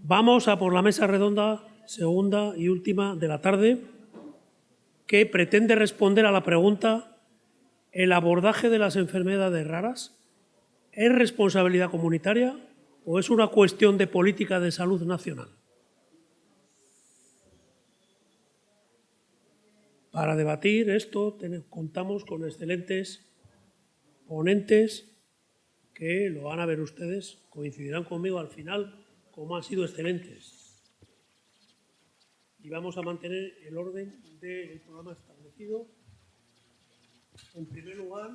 Vamos a por la mesa redonda, segunda y última de la tarde, que pretende responder a la pregunta: ¿el abordaje de las enfermedades raras es responsabilidad comunitaria o es una cuestión de política de salud nacional? Para debatir esto contamos con excelentes ponentes que lo van a ver ustedes, coincidirán conmigo al final, como han sido excelentes. Y vamos a mantener el orden del programa establecido. En primer lugar,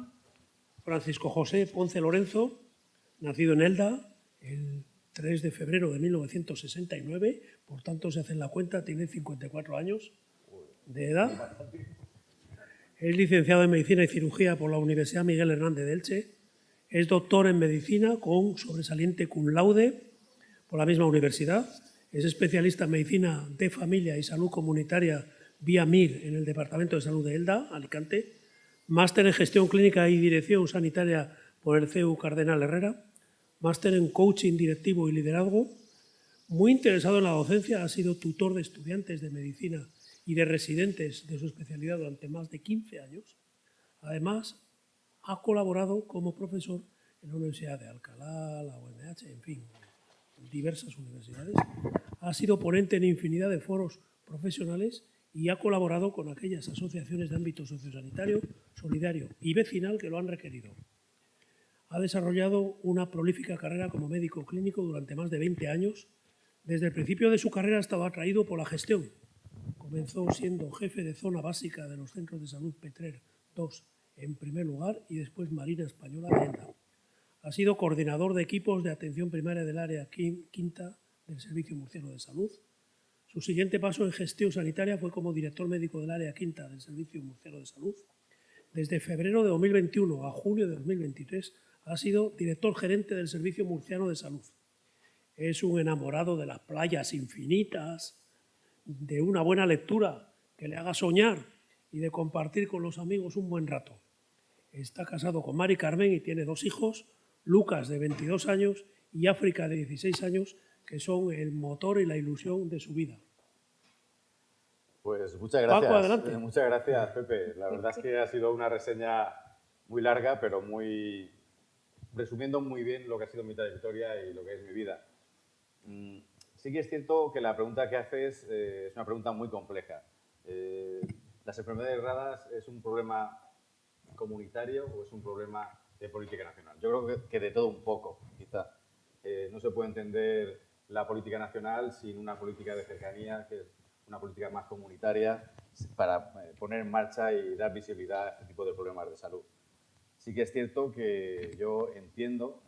Francisco José Ponce Lorenzo, nacido en Elda el 3 de febrero de 1969, por tanto, si hacen la cuenta, tiene 54 años de edad. Es licenciado en Medicina y Cirugía por la Universidad Miguel Hernández de Elche. Es doctor en Medicina con sobresaliente cum laude por la misma universidad. Es especialista en Medicina de Familia y Salud Comunitaria vía MIR en el Departamento de Salud de Elda, Alicante. Máster en Gestión Clínica y Dirección Sanitaria por el CEU Cardenal Herrera. Máster en Coaching Directivo y Liderazgo. Muy interesado en la docencia, ha sido tutor de estudiantes de medicina y de residentes de su especialidad durante más de 15 años. Además, ha colaborado como profesor en la Universidad de Alcalá, la UNH, en fin, en diversas universidades. Ha sido ponente en infinidad de foros profesionales y ha colaborado con aquellas asociaciones de ámbito sociosanitario, solidario y vecinal que lo han requerido. Ha desarrollado una prolífica carrera como médico clínico durante más de 20 años. Desde el principio de su carrera ha estado atraído por la gestión. Comenzó siendo jefe de zona básica de los centros de salud Petrer II en primer lugar y después Marina Española de Elda. Ha sido coordinador de equipos de atención primaria del área quinta del Servicio Murciano de Salud. Su siguiente paso en gestión sanitaria fue como director médico del área quinta del Servicio Murciano de Salud. Desde febrero de 2021 a julio de 2023 ha sido director gerente del Servicio Murciano de Salud. Es un enamorado de las playas infinitas, de una buena lectura que le haga soñar y de compartir con los amigos un buen rato. Está casado con Mari Carmen y tiene 2 hijos, Lucas, de 22 años, y África, de 16 años, que son el motor y la ilusión de su vida. Pues muchas gracias. Paco, adelante. Muchas gracias, Pepe. La verdad es que ha sido una reseña muy larga, pero resumiendo muy bien lo que ha sido mi trayectoria y lo que es mi vida. Sí que es cierto que la pregunta que haces es una pregunta muy compleja. ¿Las enfermedades raras es un problema comunitario o es un problema de política nacional? Yo creo que de todo un poco, quizá. No se puede entender la política nacional sin una política de cercanía, que es una política más comunitaria, para poner en marcha y dar visibilidad a este tipo de problemas de salud. Sí que es cierto que yo entiendo,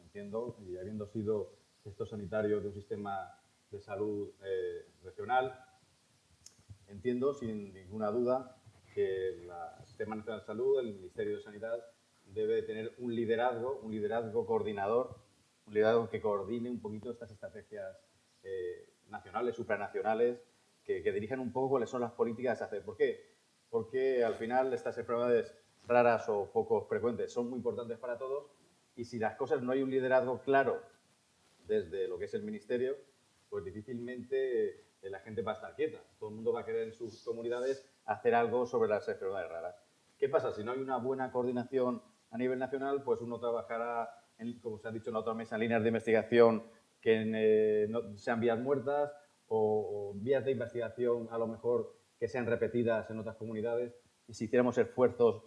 y habiendo sido gestor sanitario de un sistema de salud regional, entiendo sin ninguna duda que el Sistema Nacional de Salud, el Ministerio de Sanidad, debe tener un liderazgo coordinador, un liderazgo que coordine un poquito estas estrategias nacionales, supranacionales, que dirijan un poco cuáles son las políticas a hacer. ¿Por qué? Porque al final estas enfermedades raras o poco frecuentes son muy importantes para todos y si las cosas no hay un liderazgo claro desde lo que es el Ministerio, pues difícilmente la gente va a estar quieta. Todo el mundo va a querer en sus comunidades hacer algo sobre las enfermedades raras. ¿Qué pasa? Si no hay una buena coordinación a nivel nacional, pues uno trabajará, como se ha dicho en la otra mesa, en líneas de investigación que no sean vías muertas o vías de investigación a lo mejor que sean repetidas en otras comunidades. Y si hiciéramos esfuerzos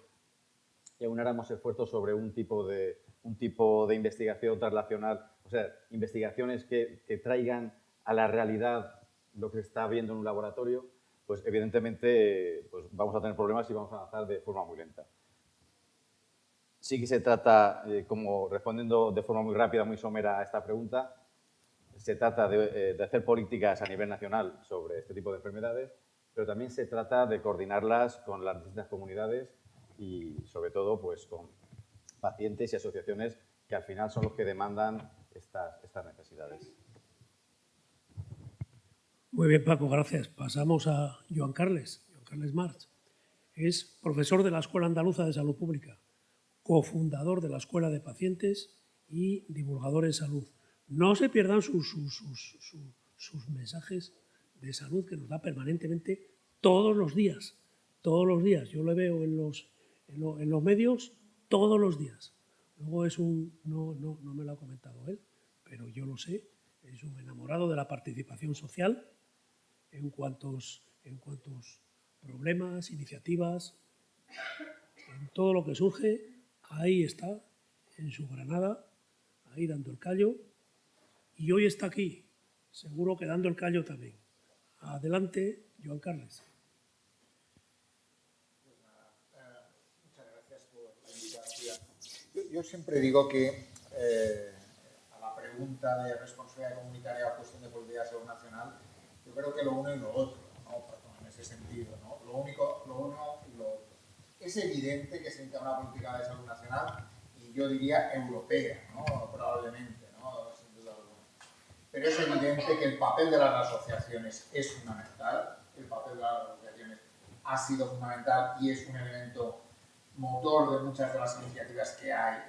y aunáramos esfuerzos sobre un tipo de investigación translacional, o sea, investigaciones que traigan a la realidad lo que se está viendo en un laboratorio, pues evidentemente pues vamos a tener problemas y vamos a avanzar de forma muy lenta. Sí que se trata, como respondiendo de forma muy rápida, muy somera a esta pregunta, se trata de hacer políticas a nivel nacional sobre este tipo de enfermedades, pero también se trata de coordinarlas con las distintas comunidades y, sobre todo, pues con pacientes y asociaciones que al final son los que demandan estas necesidades. Muy bien, Paco, gracias. Pasamos a Joan Carles March. Es profesor de la Escuela Andaluza de Salud Pública, cofundador de la Escuela de Pacientes y divulgador en salud. No se pierdan sus sus mensajes de salud que nos da permanentemente todos los días. Todos los días. Yo lo veo en los medios todos los días. Luego no me lo ha comentado él, pero yo lo sé, es un enamorado de la participación social en cuantos problemas, iniciativas, en todo lo que surge, ahí está, en su Granada, ahí dando el callo, y hoy está aquí, seguro que dando el callo también. Adelante, Joan Carles. Pues nada, muchas gracias por la invitación. Yo siempre digo que a la pregunta de responsabilidad comunitaria o cuestión de política de salud nacional, yo creo que lo uno y lo otro, ¿no? En ese sentido, ¿no? Lo uno y lo otro. Es evidente que se necesita una política de salud nacional y yo diría europea, ¿no? Probablemente, ¿no? Sin duda alguna. Pero es evidente que el papel de las asociaciones es fundamental, el papel de las asociaciones ha sido fundamental y es un elemento motor de muchas de las iniciativas que hay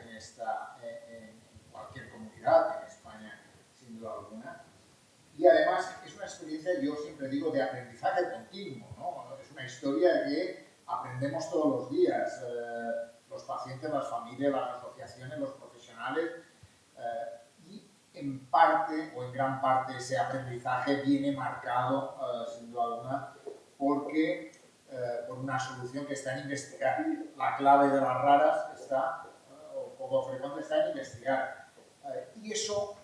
en cualquier comunidad, en España sin duda alguna. Y además es una experiencia, yo siempre digo, de aprendizaje continuo, ¿no? Es una historia de que aprendemos todos los días, los pacientes, las familias, las asociaciones, los profesionales, y en parte o en gran parte ese aprendizaje viene marcado, sin duda alguna, porque por una solución que está en investigar. La clave de las raras está, o poco frecuente, está en investigar. Y eso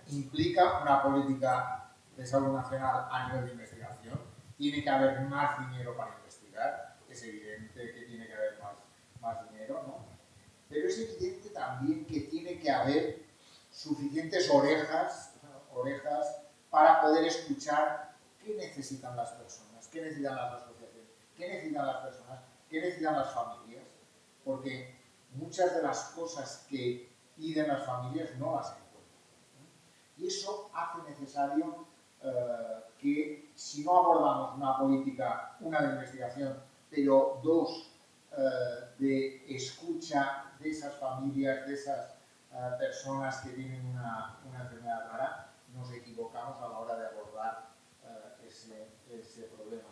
implica una política de salud nacional a nivel de investigación. Tiene que haber más dinero para investigar. Es evidente que tiene que haber más dinero, ¿no? Pero es evidente también que tiene que haber suficientes orejas para poder escuchar qué necesitan las personas, qué necesitan las asociaciones, qué necesitan las personas, qué necesitan las familias, porque muchas de las cosas que piden las familias no las encuentran. Y eso hace necesario que si no abordamos una política, una de investigación, pero dos de escucha de esas familias, de esas personas que tienen una enfermedad rara, nos equivocamos a la hora de abordar ese problema.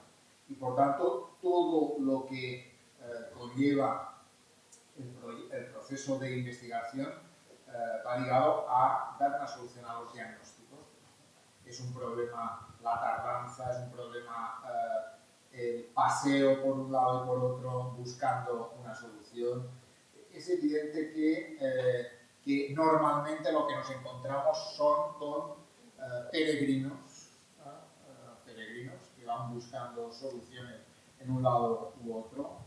Y por tanto, todo lo que conlleva el proceso de investigación va ligado a dar una solución a los diagnósticos. Es un problema la tardanza, es un problema el paseo por un lado y por otro buscando una solución. Es evidente que normalmente lo que nos encontramos son con peregrinos que van buscando soluciones en un lado u otro,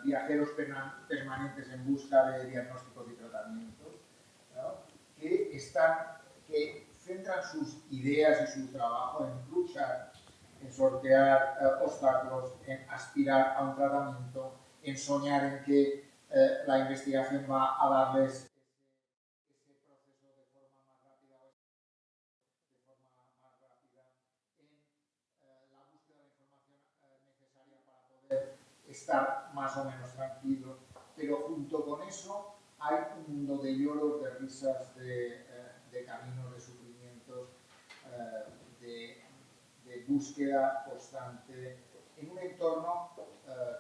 viajeros permanentes en busca de diagnósticos y tratamientos, ¿no? que centran sus ideas y su trabajo en luchar, en sortear obstáculos, en aspirar a un tratamiento, en soñar en que la investigación va a darles ese proceso de forma más rápida en la búsqueda de información necesaria para poder estar más o menos tranquilos. Pero junto con eso hay un mundo de lloros, de risas, de caminos, de sufrimientos, de búsqueda constante, en un entorno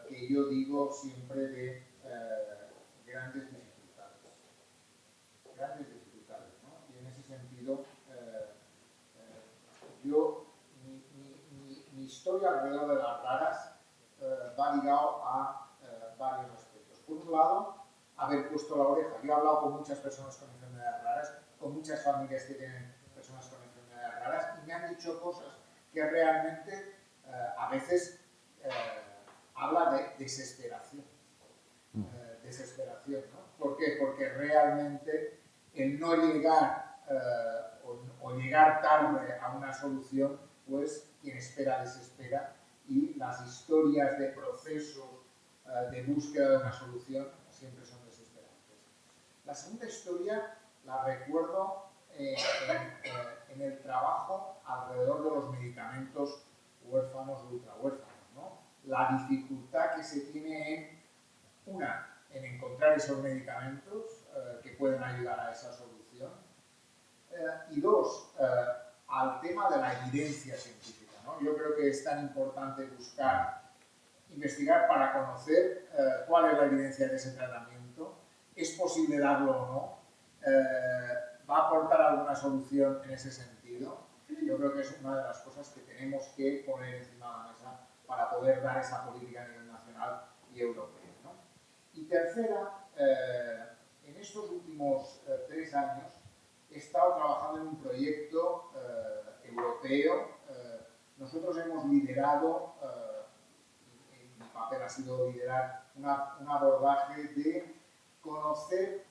que yo digo siempre de grandes dificultades. ¿No? Y en ese sentido, mi historia alrededor de las raras va ligado a varios aspectos. Por un lado, haber puesto la oreja. Yo he hablado con muchas personas con enfermedades raras, con muchas familias que tienen personas con enfermedades raras, y me han dicho cosas que realmente a veces habla de desesperación. Desesperación, ¿no? ¿Por qué? Porque realmente el no llegar o llegar tarde a una solución, pues quien espera desespera, y las historias de procesos de búsqueda de una solución siempre son desesperantes. La segunda historia la recuerdo en el trabajo alrededor de los medicamentos huérfanos o ultrahuérfanos, ¿no? La dificultad que se tiene en encontrar esos medicamentos que pueden ayudar a esa solución, y dos, al tema de la la evidencia científica, ¿no? Yo creo que es tan importante investigar para conocer cuál es la evidencia de ese tratamiento, es posible darlo o no, va a aportar alguna solución en ese sentido. Yo creo que es una de las cosas que tenemos que poner encima de la mesa para poder dar esa política a nivel nacional y europeo, ¿no? Y tercera, en estos últimos 3 años he estado trabajando en un proyecto europeo. Nosotros hemos liderado, mi papel ha sido liderar un abordaje de conocer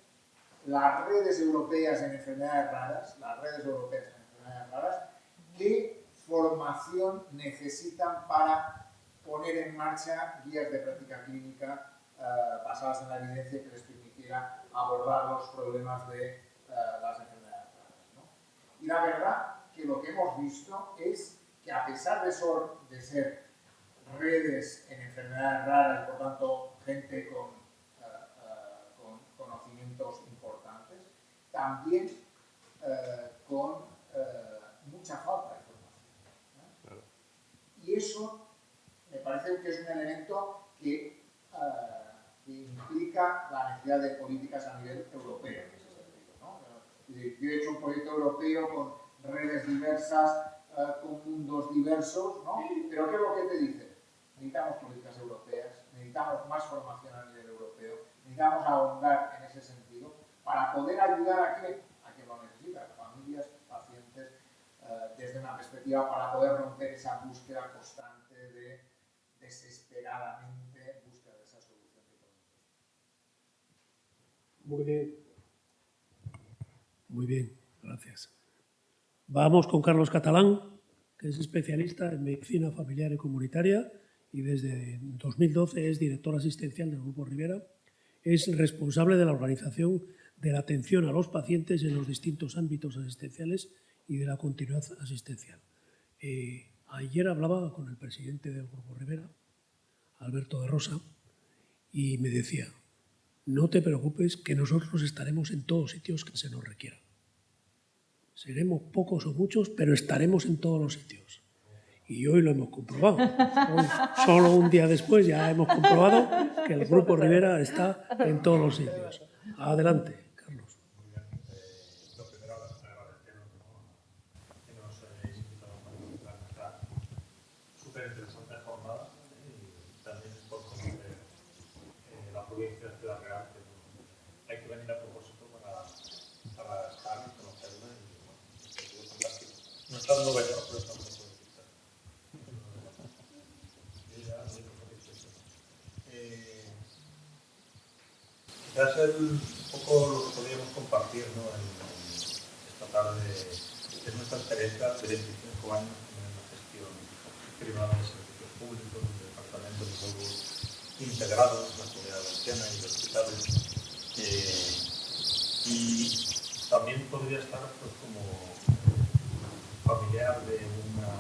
las redes europeas en enfermedades raras, qué formación necesitan para poner en marcha guías de práctica clínica basadas en la evidencia que les permitiera abordar los problemas de las enfermedades raras, ¿no? Y la verdad que lo que hemos visto es que a pesar de ser redes en enfermedades raras y por tanto gente con conocimientos importantes, también con mucha falta de información, ¿no? Claro. Y eso me parece que es un elemento que implica la necesidad de políticas a nivel europeo en ese sentido, ¿no? Yo he hecho un proyecto europeo con redes diversas, con mundos diversos, ¿no? Pero ¿qué es lo que te dice? Necesitamos políticas europeas, necesitamos más formación a nivel europeo, necesitamos ahondar en ese sentido para poder ayudar a quien lo necesita, familias, pacientes, desde una perspectiva para poder romper esa búsqueda constante de desesperadamente búsqueda de esa solución de problemas. Muy bien. Muy bien, gracias. Vamos con Carlos Catalán, que es especialista en medicina familiar y comunitaria y desde 2012 es director asistencial del Grupo Rivera. Es responsable de la organización de la atención a los pacientes en los distintos ámbitos asistenciales y de la continuidad asistencial. Ayer hablaba con el presidente del Grupo Rivera, Alberto de Rosa, y me decía: no te preocupes, que nosotros estaremos en todos sitios que se nos requiera. Seremos pocos o muchos, pero estaremos en todos los sitios. Y hoy lo hemos comprobado. Hoy, solo un día después, ya hemos comprobado que el Grupo Rivera está en todos los sitios. Adelante, Carlos. Muy bien. Lo primero, agradeceros que nos hayáis invitado a participar en esta súper interesante jornada y también por conocer la provincia de Ciudad Real, que hay que venir a propósito para estar y conocerla. Y bueno, fantástico. No está en Nueva York, pero tampoco puede visitar. Quizás un poco lo que podríamos compartir, ¿no?, en esta tarde es nuestra experiencia de 25 años en la gestión privada de servicios públicos, de departamentos de salud integrados, la Comunidad Valenciana y de hospitales. Y también podría estar pues, como familiar de una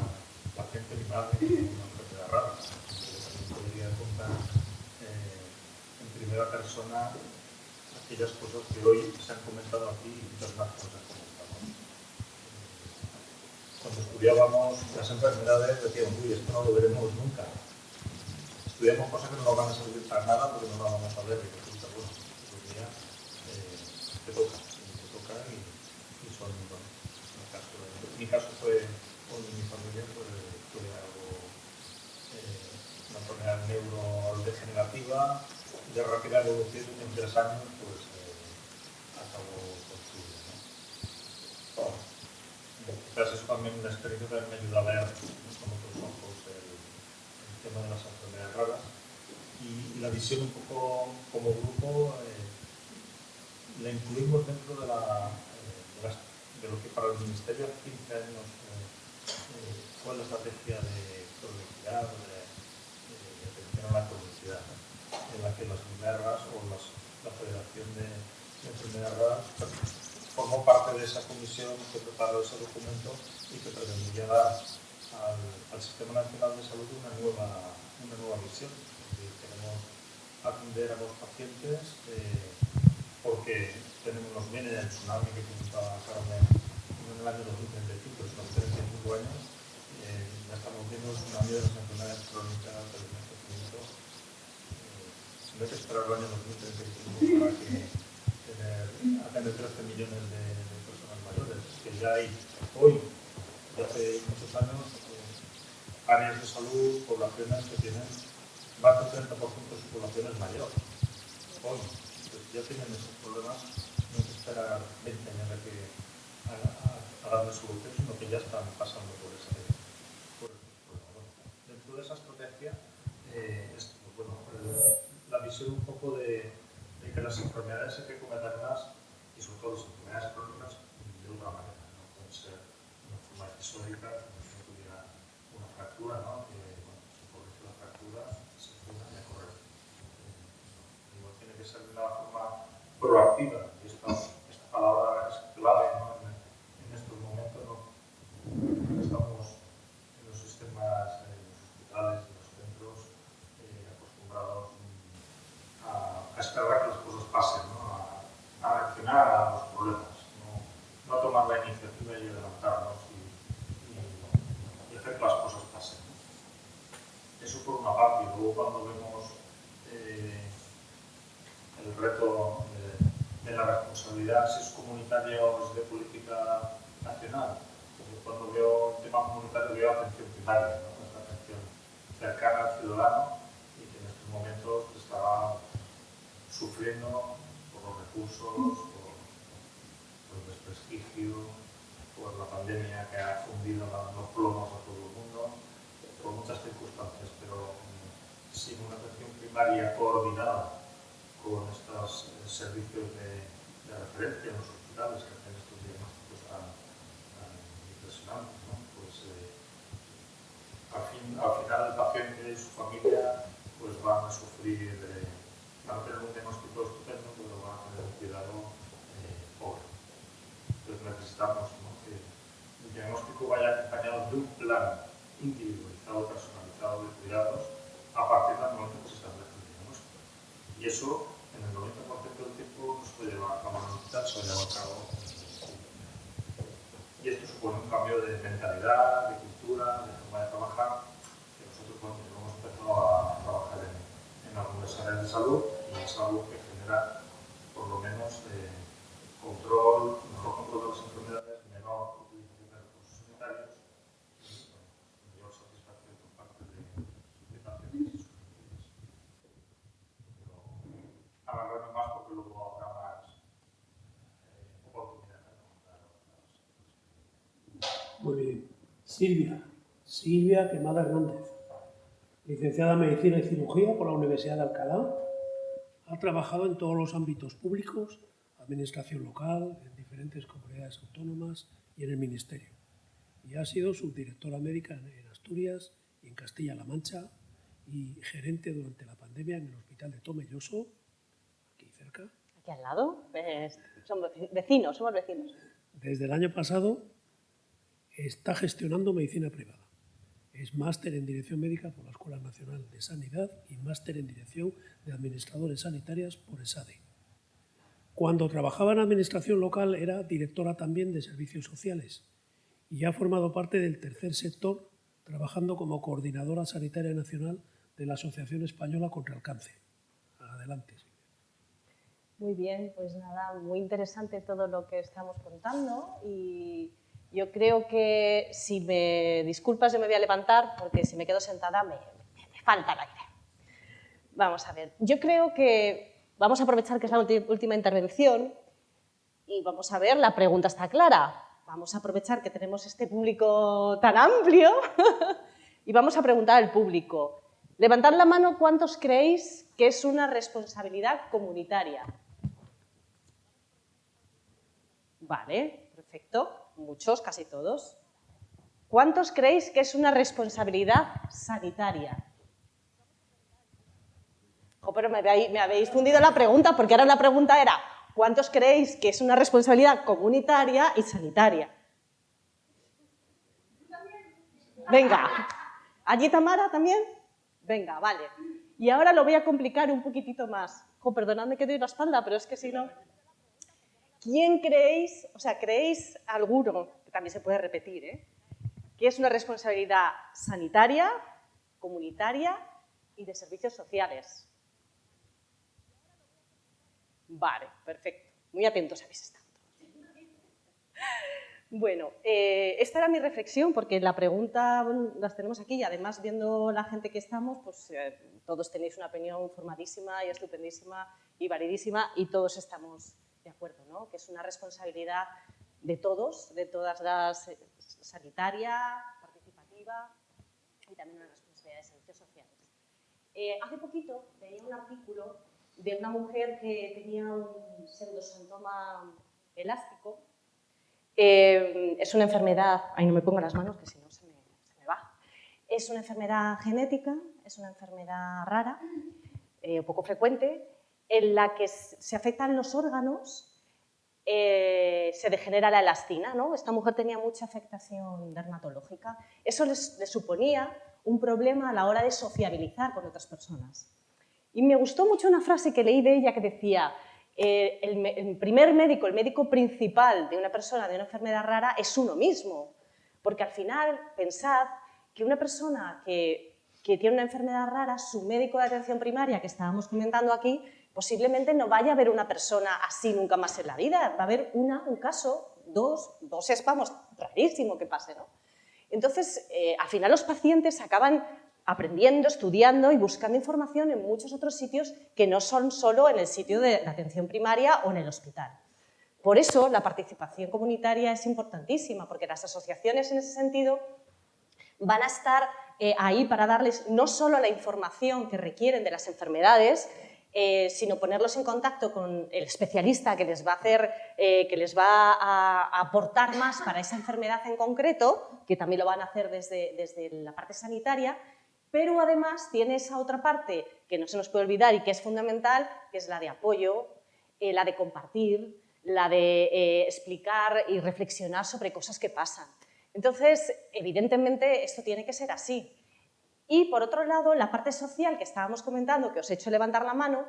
paciente de mi madre con una enfermedad rara, que también podría contar en primera persona aquellas cosas que hoy se han comentado aquí y muchas más cosas que comentamos. Cuando estudiábamos las enfermedades decíamos, uy, esto no lo veremos nunca. Estudiamos cosas que no nos van a servir para nada porque no las vamos a ver y resulta, bueno, un día te toca y son, bueno, en mi caso fue, con mi familia, fue algo, una enfermedad neurodegenerativa de rápida evolución y en 3 años pues acabó con su vida, ¿no? Quizás eso también una experiencia que me ayuda a ver con otros ojos el tema de las enfermedades raras y la visión un poco como grupo la incluimos dentro de lo que para el Ministerio hace 15 años fue la estrategia de cronicidad, de atención a la cronicidad, en la que las enfermedades raras o la Federación de Enfermedades Raras formó parte de esa comisión que preparó ese documento y que pretendía dar al Sistema Nacional de Salud una nueva visión. Queremos atender a los pacientes porque nos viene el tsunami que comentaba Carmen en el año 2035, son 35 años, crónica del envejecimiento. No hay que esperar el año 2035 para atender 13 millones de personas mayores. Que ya hay hoy, desde hace muchos años, áreas de salud, poblaciones que tienen más del 30% de su población es mayor. Hoy, pues ya tienen esos problemas, no hay que esperar 20 años a darle solución, sino que ya están pasando por ese problema. Bueno, dentro de esa estrategia, la visión un poco de que las enfermedades hay que cometerlas, y sobre todo las enfermedades crónicas, de otra manera. No pueden ser de una forma episódica, como si no tuviera una fractura, ¿no? Se corrige la fractura, se cura y a correr. No tiene que ser de una forma proactiva, y esta palabra es clave, ¿no? En estos momentos, ¿no? Estamos en los sistemas, en los hospitales, en los centros, acostumbrados a esperar que las cosas pasen, ¿no? A reaccionar a los problemas, no a tomar la iniciativa y adelantarnos y hacer que las cosas pasen. Eso por una parte, y luego cuando vemos el reto de la responsabilidad, si es comunitaria o es de política nacional. Cuando veo un tema comunitario veo atención primaria, ¿no? Esta atención cercana al ciudadano y que en estos momentos está sufriendo por los recursos, por el desprestigio, por la pandemia que ha fundido los plomos a todo el mundo, por muchas circunstancias, pero sin una atención primaria coordinada con estos servicios de referencia en los hospitales que hacen estos diagnósticos tan impresionantes, ¿no? Pues al final el paciente y su familia pues van a sufrir, van a tener un diagnóstico estupendo, pero van a tener un cuidado pobre. Entonces necesitamos, ¿no?, que el diagnóstico vaya acompañado de un plan individualizado, personalizado de cuidados a partir del momento que se establece el diagnóstico. Y eso, en el 90% del tiempo, no se puede llevar a cabo en el hospital, se lleva a cabo en el hospital. Y esto supone un cambio de mentalidad, de cultura, de forma de trabajar, que nosotros hemos empezado a trabajar en algunas áreas de salud, y es algo que genera, por lo menos, mejor control de las enfermedades, menor utilización de recursos sanitarios y mayor satisfacción por parte de pacientes y sus familias. Pero agarrarme más porque luego habrá más oportunidades de contar otras. Muy bien. Silvia Quemada Hernández, licenciada en Medicina y Cirugía por la Universidad de Alcalá. Ha trabajado en todos los ámbitos públicos, administración local, en diferentes comunidades autónomas y en el Ministerio. Y ha sido subdirectora médica en Asturias y en Castilla-La Mancha y gerente durante la pandemia en el Hospital de Tomelloso, aquí cerca. Aquí al lado, somos vecinos. Desde el año pasado está gestionando medicina privada. Es máster en Dirección Médica por la Escuela Nacional de Sanidad y máster en Dirección de Administradores Sanitarias por ESADE. Cuando trabajaba en Administración Local era directora también de Servicios Sociales y ha formado parte del tercer sector trabajando como coordinadora sanitaria nacional de la Asociación Española contra el Cáncer. Adelante. Muy bien, pues nada, muy interesante todo lo que estamos contando y yo creo que, si me disculpas, yo me voy a levantar porque si me quedo sentada me falta el aire. Vamos a ver, yo creo que vamos a aprovechar que es la última intervención y vamos a ver, la pregunta está clara. Vamos a aprovechar que tenemos este público tan amplio y vamos a preguntar al público. Levantad la mano, ¿cuántos creéis que es una responsabilidad comunitaria? Vale, perfecto. Muchos, casi todos. ¿Cuántos creéis que es una responsabilidad sanitaria? Oh, pero me habéis fundido la pregunta, porque ahora la pregunta era ¿cuántos creéis que es una responsabilidad comunitaria y sanitaria? Venga. ¿Allí Tamara también? Venga, vale. Y ahora lo voy a complicar un poquitito más. Oh, perdonadme que doy la espalda, pero es que si no... ¿Quién creéis, creéis alguno, que también se puede repetir, que es una responsabilidad sanitaria comunitaria y de servicios sociales. Vale, perfecto. Muy atentos habéis estado. Bueno, esta era mi reflexión, porque la pregunta, bueno, las tenemos aquí y además viendo la gente que estamos, pues todos tenéis una opinión formadísima y estupendísima y validísima y todos estamos de acuerdo, ¿no? Que es una responsabilidad de todas las sanitaria, participativa y también una responsabilidad de servicios sociales. Hace poquito leí un artículo de una mujer que tenía un pseudosantoma elástico. Es una enfermedad, ahí no me pongo las manos que si no se me va. Es una enfermedad genética, es una enfermedad rara, poco frecuente, en la que se afectan los órganos, se degenera la elastina, ¿no? Esta mujer tenía mucha afectación dermatológica. Eso le suponía un problema a la hora de sociabilizar con otras personas. Y me gustó mucho una frase que leí de ella que decía: el primer médico, el médico principal de una persona de una enfermedad rara es uno mismo, porque al final pensad que una persona que tiene una enfermedad rara, su médico de atención primaria que estábamos comentando aquí, posiblemente no vaya a ver una persona así nunca más en la vida, va a haber un caso, dos es, vamos, rarísimo que pase, ¿no? Entonces, al final los pacientes acaban aprendiendo, estudiando y buscando información en muchos otros sitios que no son solo en el sitio de la atención primaria o en el hospital. Por eso la participación comunitaria es importantísima, porque las asociaciones en ese sentido van a estar ahí para darles no solo la información que requieren de las enfermedades, sino ponerlos en contacto con el especialista que les va a hacer, que les va a aportar más para esa enfermedad en concreto, que también lo van a hacer desde la parte sanitaria. Pero además tiene esa otra parte que no se nos puede olvidar y que es fundamental, que es la de apoyo, la de compartir, la de explicar y reflexionar sobre cosas que pasan. Entonces, evidentemente, esto tiene que ser así. Y, por otro lado, la parte social que estábamos comentando, que os he hecho levantar la mano,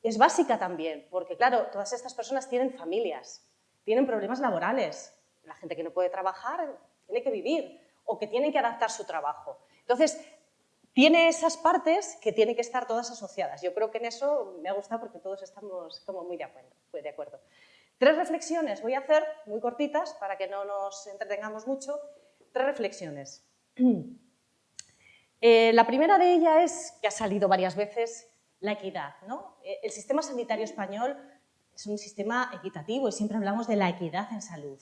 es básica también, porque, claro, todas estas personas tienen familias, tienen problemas laborales. La gente que no puede trabajar tiene que vivir o que tiene que adaptar su trabajo. Entonces, tiene esas partes que tienen que estar todas asociadas. Yo creo que en eso me ha gustado porque todos estamos como muy de acuerdo. 3 reflexiones voy a hacer, muy cortitas, para que no nos entretengamos mucho. 3 reflexiones. La primera de ellas es, que ha salido varias veces, la equidad, ¿no? El sistema sanitario español es un sistema equitativo y siempre hablamos de la equidad en salud.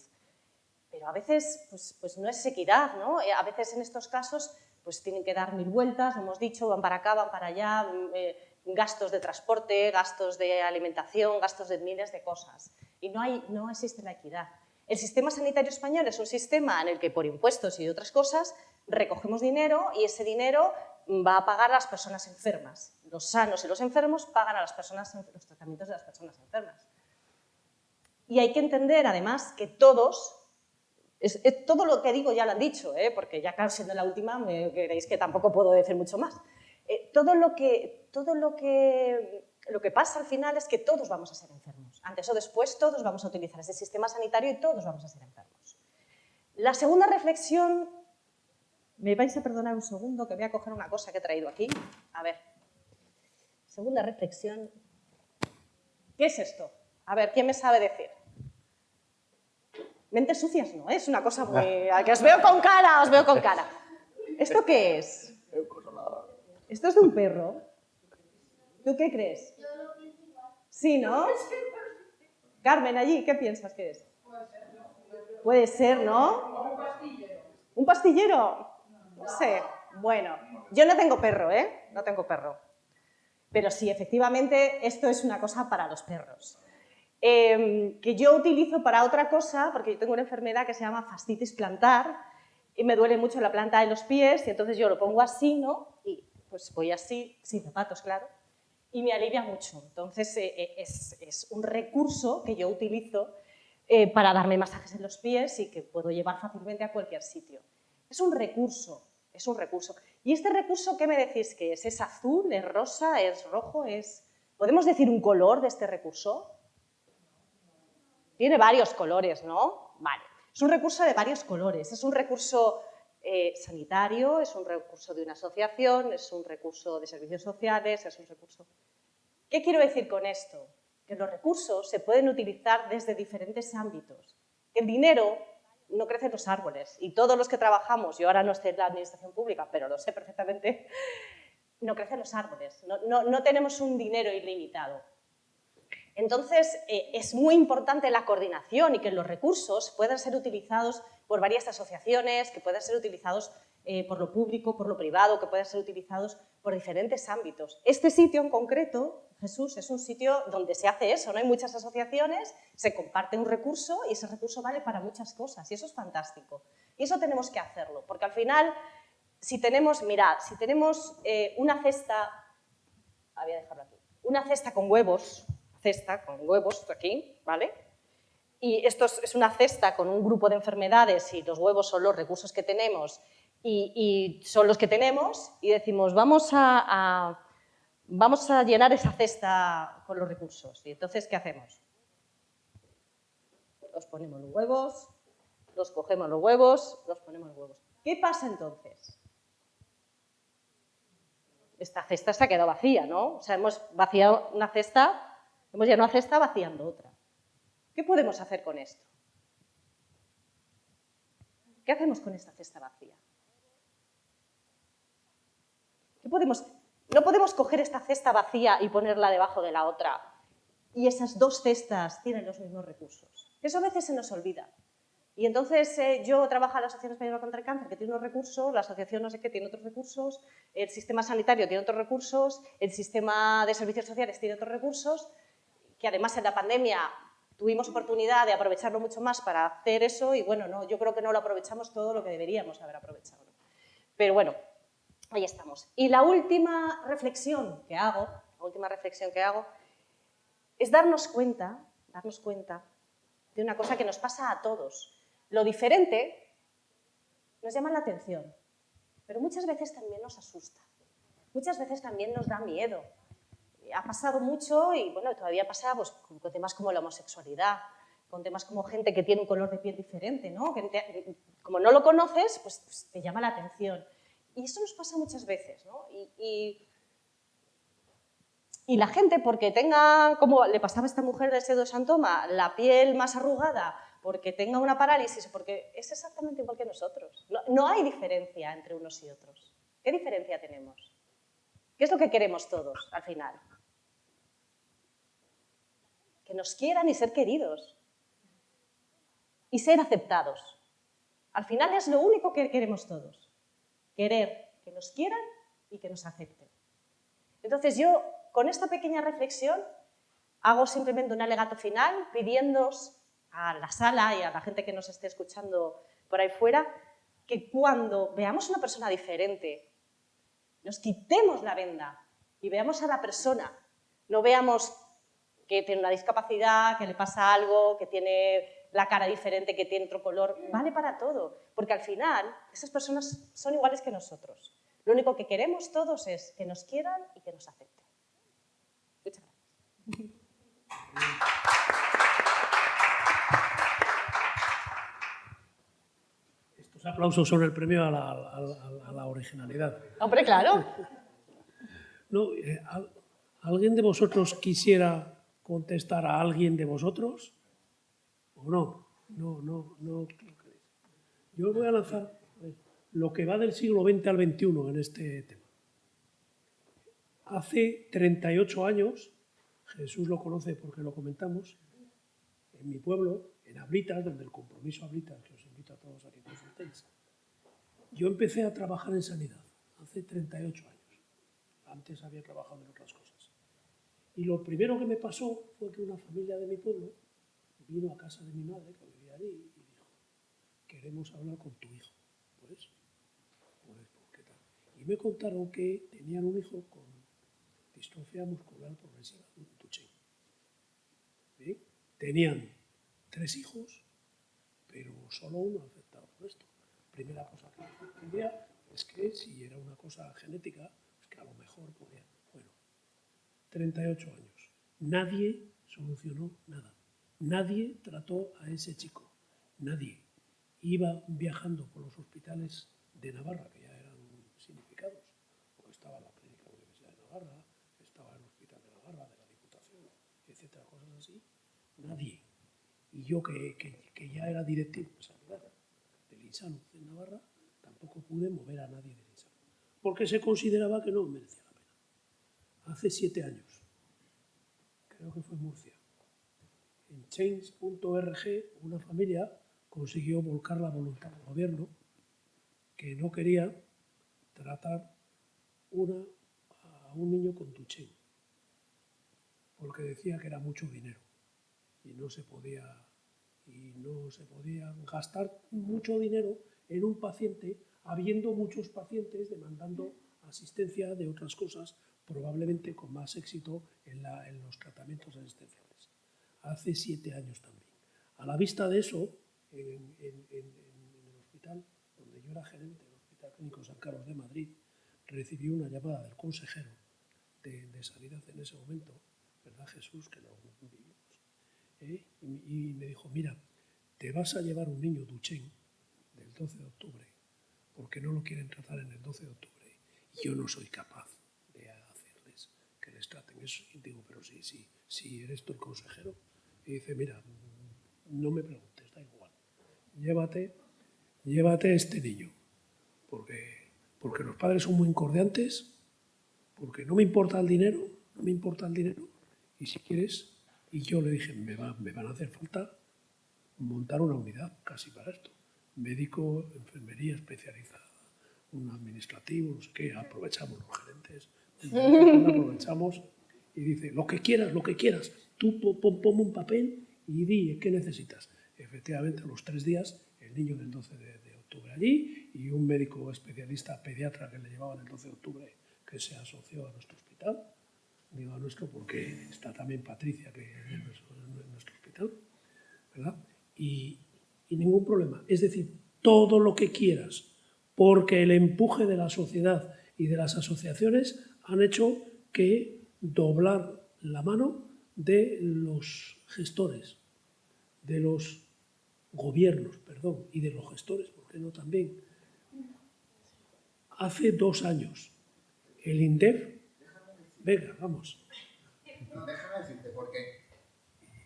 Pero a veces pues no es equidad, ¿no? A veces en estos casos pues tienen que dar 1000 vueltas, lo hemos dicho, van para acá, van para allá, gastos de transporte, gastos de alimentación, gastos de miles de cosas. Y no existe la equidad. El sistema sanitario español es un sistema en el que por impuestos y otras cosas recogemos dinero y ese dinero va a pagar a las personas enfermas. Los sanos y los enfermos pagan a las personas los tratamientos de las personas enfermas. Y hay que entender, además, que todos... todo lo que digo ya lo han dicho, porque ya claro, siendo la última, me queréis que tampoco puedo decir mucho más. Todo lo que pasa al final es que todos vamos a ser enfermos. Antes o después todos vamos a utilizar ese sistema sanitario y todos vamos a ser enfermos. La segunda reflexión, me vais a perdonar un segundo que voy a coger una cosa que he traído aquí. A ver, segunda reflexión. ¿Qué es esto? A ver, ¿quién me sabe decir? Mentes sucias no, es una cosa muy... que os veo con cara, ¿Esto qué es? ¿Esto es de un perro? ¿Tú qué crees? Yo lo pienso igual. Sí, ¿no? Carmen, allí, ¿qué piensas que es? Puede ser, ¿no? Un pastillero. ¿Un pastillero? No sé. Bueno, yo no tengo perro, No tengo perro. Pero sí, efectivamente, esto es una cosa para los perros. Que yo utilizo para otra cosa, porque yo tengo una enfermedad que se llama fascitis plantar y me duele mucho la planta de los pies y entonces yo lo pongo así, ¿no? Y pues voy así, sin zapatos, claro, y me alivia mucho. Entonces es un recurso que yo utilizo para darme masajes en los pies y que puedo llevar fácilmente a cualquier sitio. Es un recurso, es un recurso. ¿Y este recurso qué me decís que es? ¿Es azul, es rosa, es rojo? ¿Podemos decir un color de este recurso? Tiene varios colores, ¿no? Vale. Es un recurso de varios colores. Es un recurso sanitario, es un recurso de una asociación, es un recurso de servicios sociales, es un recurso... ¿Qué quiero decir con esto? Que los recursos se pueden utilizar desde diferentes ámbitos. Que el dinero no crece en los árboles y todos los que trabajamos, yo ahora no estoy en la administración pública, pero lo sé perfectamente, no crecen los árboles, no tenemos un dinero ilimitado. Entonces, es muy importante la coordinación y que los recursos puedan ser utilizados por varias asociaciones, que puedan ser utilizados por lo público, por lo privado, que puedan ser utilizados por diferentes ámbitos. Este sitio en concreto, Jesús, es un sitio donde se hace eso, ¿no? Hay muchas asociaciones, se comparte un recurso y ese recurso vale para muchas cosas y eso es fantástico. Y eso tenemos que hacerlo, porque al final, si tenemos, mirad, si tenemos una cesta, voy a dejarlo aquí, una cesta con huevos aquí, ¿vale? Y esto es una cesta con un grupo de enfermedades y los huevos son los recursos que tenemos y son los que tenemos y decimos, vamos a llenar esa cesta con los recursos. Y entonces, ¿qué hacemos? Los ponemos los huevos, los cogemos los huevos, los ponemos los huevos. ¿Qué pasa entonces? Esta cesta se ha quedado vacía, ¿no? O sea, hemos vaciado una cesta, hemos llenado una cesta vaciando otra. ¿Qué podemos hacer con esto? ¿Qué hacemos con esta cesta vacía? No podemos coger esta cesta vacía y ponerla debajo de la otra y esas dos cestas tienen los mismos recursos. Eso a veces se nos olvida. Y entonces yo trabajo en la Asociación Española contra el Cáncer, que tiene unos recursos, la asociación no sé qué tiene otros recursos, el sistema sanitario tiene otros recursos, el sistema de servicios sociales tiene otros recursos, que además en la pandemia tuvimos oportunidad de aprovecharlo mucho más para hacer eso y bueno, no, yo creo que no lo aprovechamos todo lo que deberíamos haber aprovechado. Pero bueno, ahí estamos. Y la última reflexión que hago es darnos cuenta de una cosa que nos pasa a todos. Lo diferente nos llama la atención, pero muchas veces también nos asusta, muchas veces también nos da miedo. Ha pasado mucho y bueno, todavía pasa pues, con temas como la homosexualidad, con temas como gente que tiene un color de piel diferente, ¿no? Como no lo conoces, pues te llama la atención. Y eso nos pasa muchas veces, ¿no? Y la gente, porque tenga, como le pasaba a esta mujer del Seu de Santoma, la piel más arrugada, porque tenga una parálisis, porque es exactamente igual que nosotros. No hay diferencia entre unos y otros. ¿Qué diferencia tenemos? ¿Qué es lo que queremos todos, al final? Que nos quieran y ser queridos. Y ser aceptados. Al final es lo único que queremos todos. Querer que nos quieran y que nos acepten. Entonces yo, con esta pequeña reflexión, hago simplemente un alegato final pidiéndoos a la sala y a la gente que nos esté escuchando por ahí fuera que cuando veamos una persona diferente, nos quitemos la venda y veamos a la persona. No veamos que tiene una discapacidad, que le pasa algo, que tiene la cara diferente, que tiene otro color. Vale para todo, porque al final esas personas son iguales que nosotros. Lo único que queremos todos es que nos quieran y que nos acepten. Muchas gracias. Estos aplausos son el premio a la originalidad. Hombre, claro. No, ¿alguien de vosotros quisiera contestar a alguien de vosotros? ¿O no? No. Yo os voy a lanzar lo que va del siglo XX al XXI en este tema. Hace 38 años, Jesús lo conoce porque lo comentamos, en mi pueblo, en Ablitas, donde el compromiso Ablitas, que os invito a todos a que consultéis, yo empecé a trabajar en sanidad hace 38 años. Antes había trabajado en otras cosas. Y lo primero que me pasó fue que una familia de mi pueblo vino a casa de mi madre, que vivía allí, y dijo, queremos hablar con tu hijo. Pues ¿qué tal? Y me contaron que tenían un hijo con distrofia muscular progresiva, un Duchenne. ¿Sí? Tenían 3 hijos, pero solo uno afectado por esto. Primera cosa que me sorprendía es que si era una cosa genética, pues que a lo mejor podía. Bueno, 38 años. Nadie solucionó nada. Nadie trató a ese chico. Nadie. Iba viajando por los hospitales de Navarra, que ya eran significados, porque estaba la Clínica de la Universidad de Navarra, estaba el Hospital de Navarra, de la Diputación, etcétera, cosas así, nadie. Y yo, que ya era directivo de sanidad del INSANU en Navarra, tampoco pude mover a nadie del INSANU, porque se consideraba que no merecía la pena. Hace 7 años, creo que fue en Murcia, en change.org, una familia consiguió volcar la voluntad del gobierno que no quería tratar a un niño con Duchenne, porque decía que era mucho dinero y no se podía gastar mucho dinero en un paciente, habiendo muchos pacientes demandando asistencia de otras cosas, probablemente con más éxito en los tratamientos asistenciales. Hace 7 años también. A la vista de eso, en el hospital donde yo era gerente, el Hospital Clínico San Carlos de Madrid, recibí una llamada del consejero de Sanidad en ese momento, ¿verdad, Jesús? Que lo vivimos. Y me dijo, mira, te vas a llevar un niño Duchenne del 12 de octubre, porque no lo quieren tratar en el 12 de octubre. Y yo no soy capaz de hacerles que les traten eso. Y digo, pero si eres tú el consejero. Y dice, mira, no me preguntes, da igual. Llévate este niño, porque los padres son muy incordiantes, porque no me importa el dinero, y si quieres, y yo le dije, me van a hacer falta montar una unidad casi para esto, médico, enfermería especializada, un administrativo, no sé qué, aprovechamos los gerentes, aprovechamos, y dice, lo que quieras, tú ponme un papel y di qué necesitas. Efectivamente, a los 3 días, el niño del 12 de octubre allí y un médico especialista pediatra que le llevaban el 12 de octubre que se asoció a nuestro hospital, digo a nuestro porque está también Patricia, que es en nuestro hospital, ¿verdad? Y ningún problema. Es decir, todo lo que quieras, porque el empuje de la sociedad y de las asociaciones han hecho que doblar la mano de los gestores, de los gobiernos, perdón, y de los gestores, ¿por qué no también? Hace 2 años, el INDEF, venga, vamos. No, déjame decirte, porque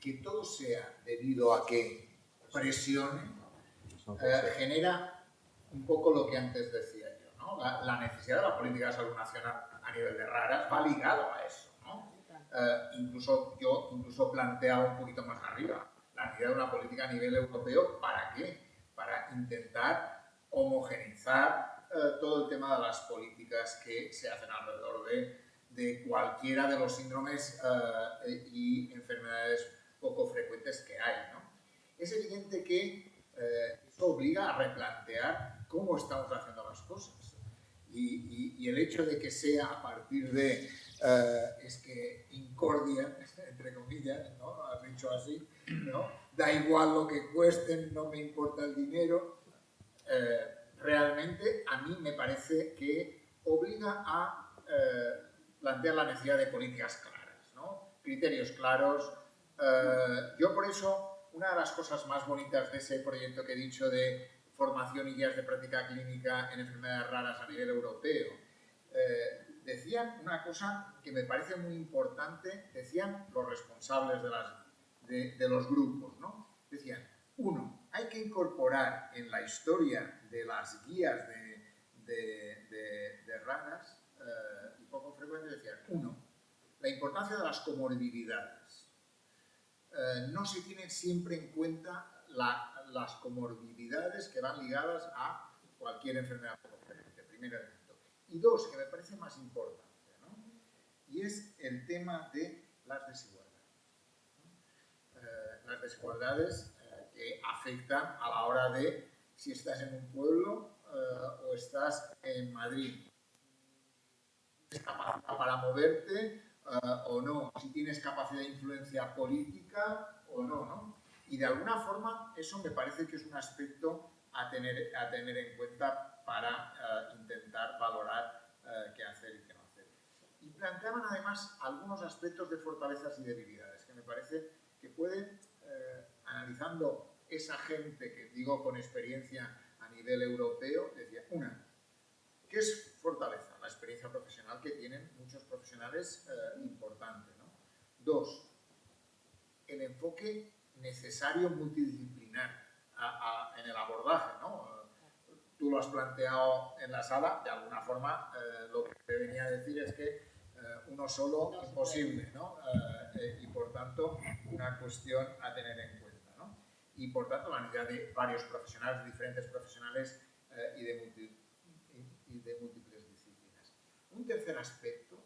que todo sea debido a que presione, genera un poco lo que antes decía yo, ¿no? La necesidad de la política de salud nacional a nivel de raras va ligado a eso, ¿no? Yo planteaba un poquito más arriba la necesidad de una política a nivel europeo. ¿Para qué? Para intentar homogeneizar todo el tema de las políticas que se hacen alrededor de cualquiera de los síndromes y enfermedades poco frecuentes que hay, ¿no? Es evidente que eso obliga a replantear cómo estamos haciendo las cosas. Y el hecho de que sea a partir de, es que incordia, entre comillas, ¿no? Has dicho así, ¿no? Da igual lo que cuesten, no me importa el dinero. Realmente a mí me parece que obliga a plantear la necesidad de políticas claras, ¿no? Criterios claros. Yo por eso, una de las cosas más bonitas de ese proyecto que he dicho de formación y guías de práctica clínica en enfermedades raras a nivel europeo, decían una cosa que me parece muy importante, decían los responsables de los grupos, ¿no? Decían, uno, hay que incorporar en la historia de las guías de raras y poco frecuentes, decían, uno, la importancia de las comorbilidades. No se tienen siempre en cuenta las comorbilidades que van ligadas a cualquier enfermedad poco frecuente, primer elemento. Y dos, que me parece más importante, ¿no? Y es el tema de las desigualdades. Las desigualdades que afectan a la hora de si estás en un pueblo o estás en Madrid. ¿Tienes capacidad para moverte o no? Si tienes capacidad de influencia política o no, ¿no? Y de alguna forma eso me parece que es un aspecto a tener en cuenta para intentar valorar qué hacer y qué no hacer. Y planteaban además algunos aspectos de fortalezas y debilidades que me parece que pueden, analizando esa gente que digo con experiencia a nivel nivel europeo, decía, una, ¿qué es fortaleza? La experiencia profesional que tienen muchos profesionales importante, ¿no? Dos, el enfoque necesario multidisciplinar en el abordaje, ¿no? Tú lo has planteado en la sala, de alguna forma lo que venía a decir es que uno solo no imposible, ¿no? Y por tanto una cuestión a tener en cuenta, ¿no? Y por tanto la necesidad de varios profesionales, diferentes profesionales y de múltiples disciplinas. Un tercer aspecto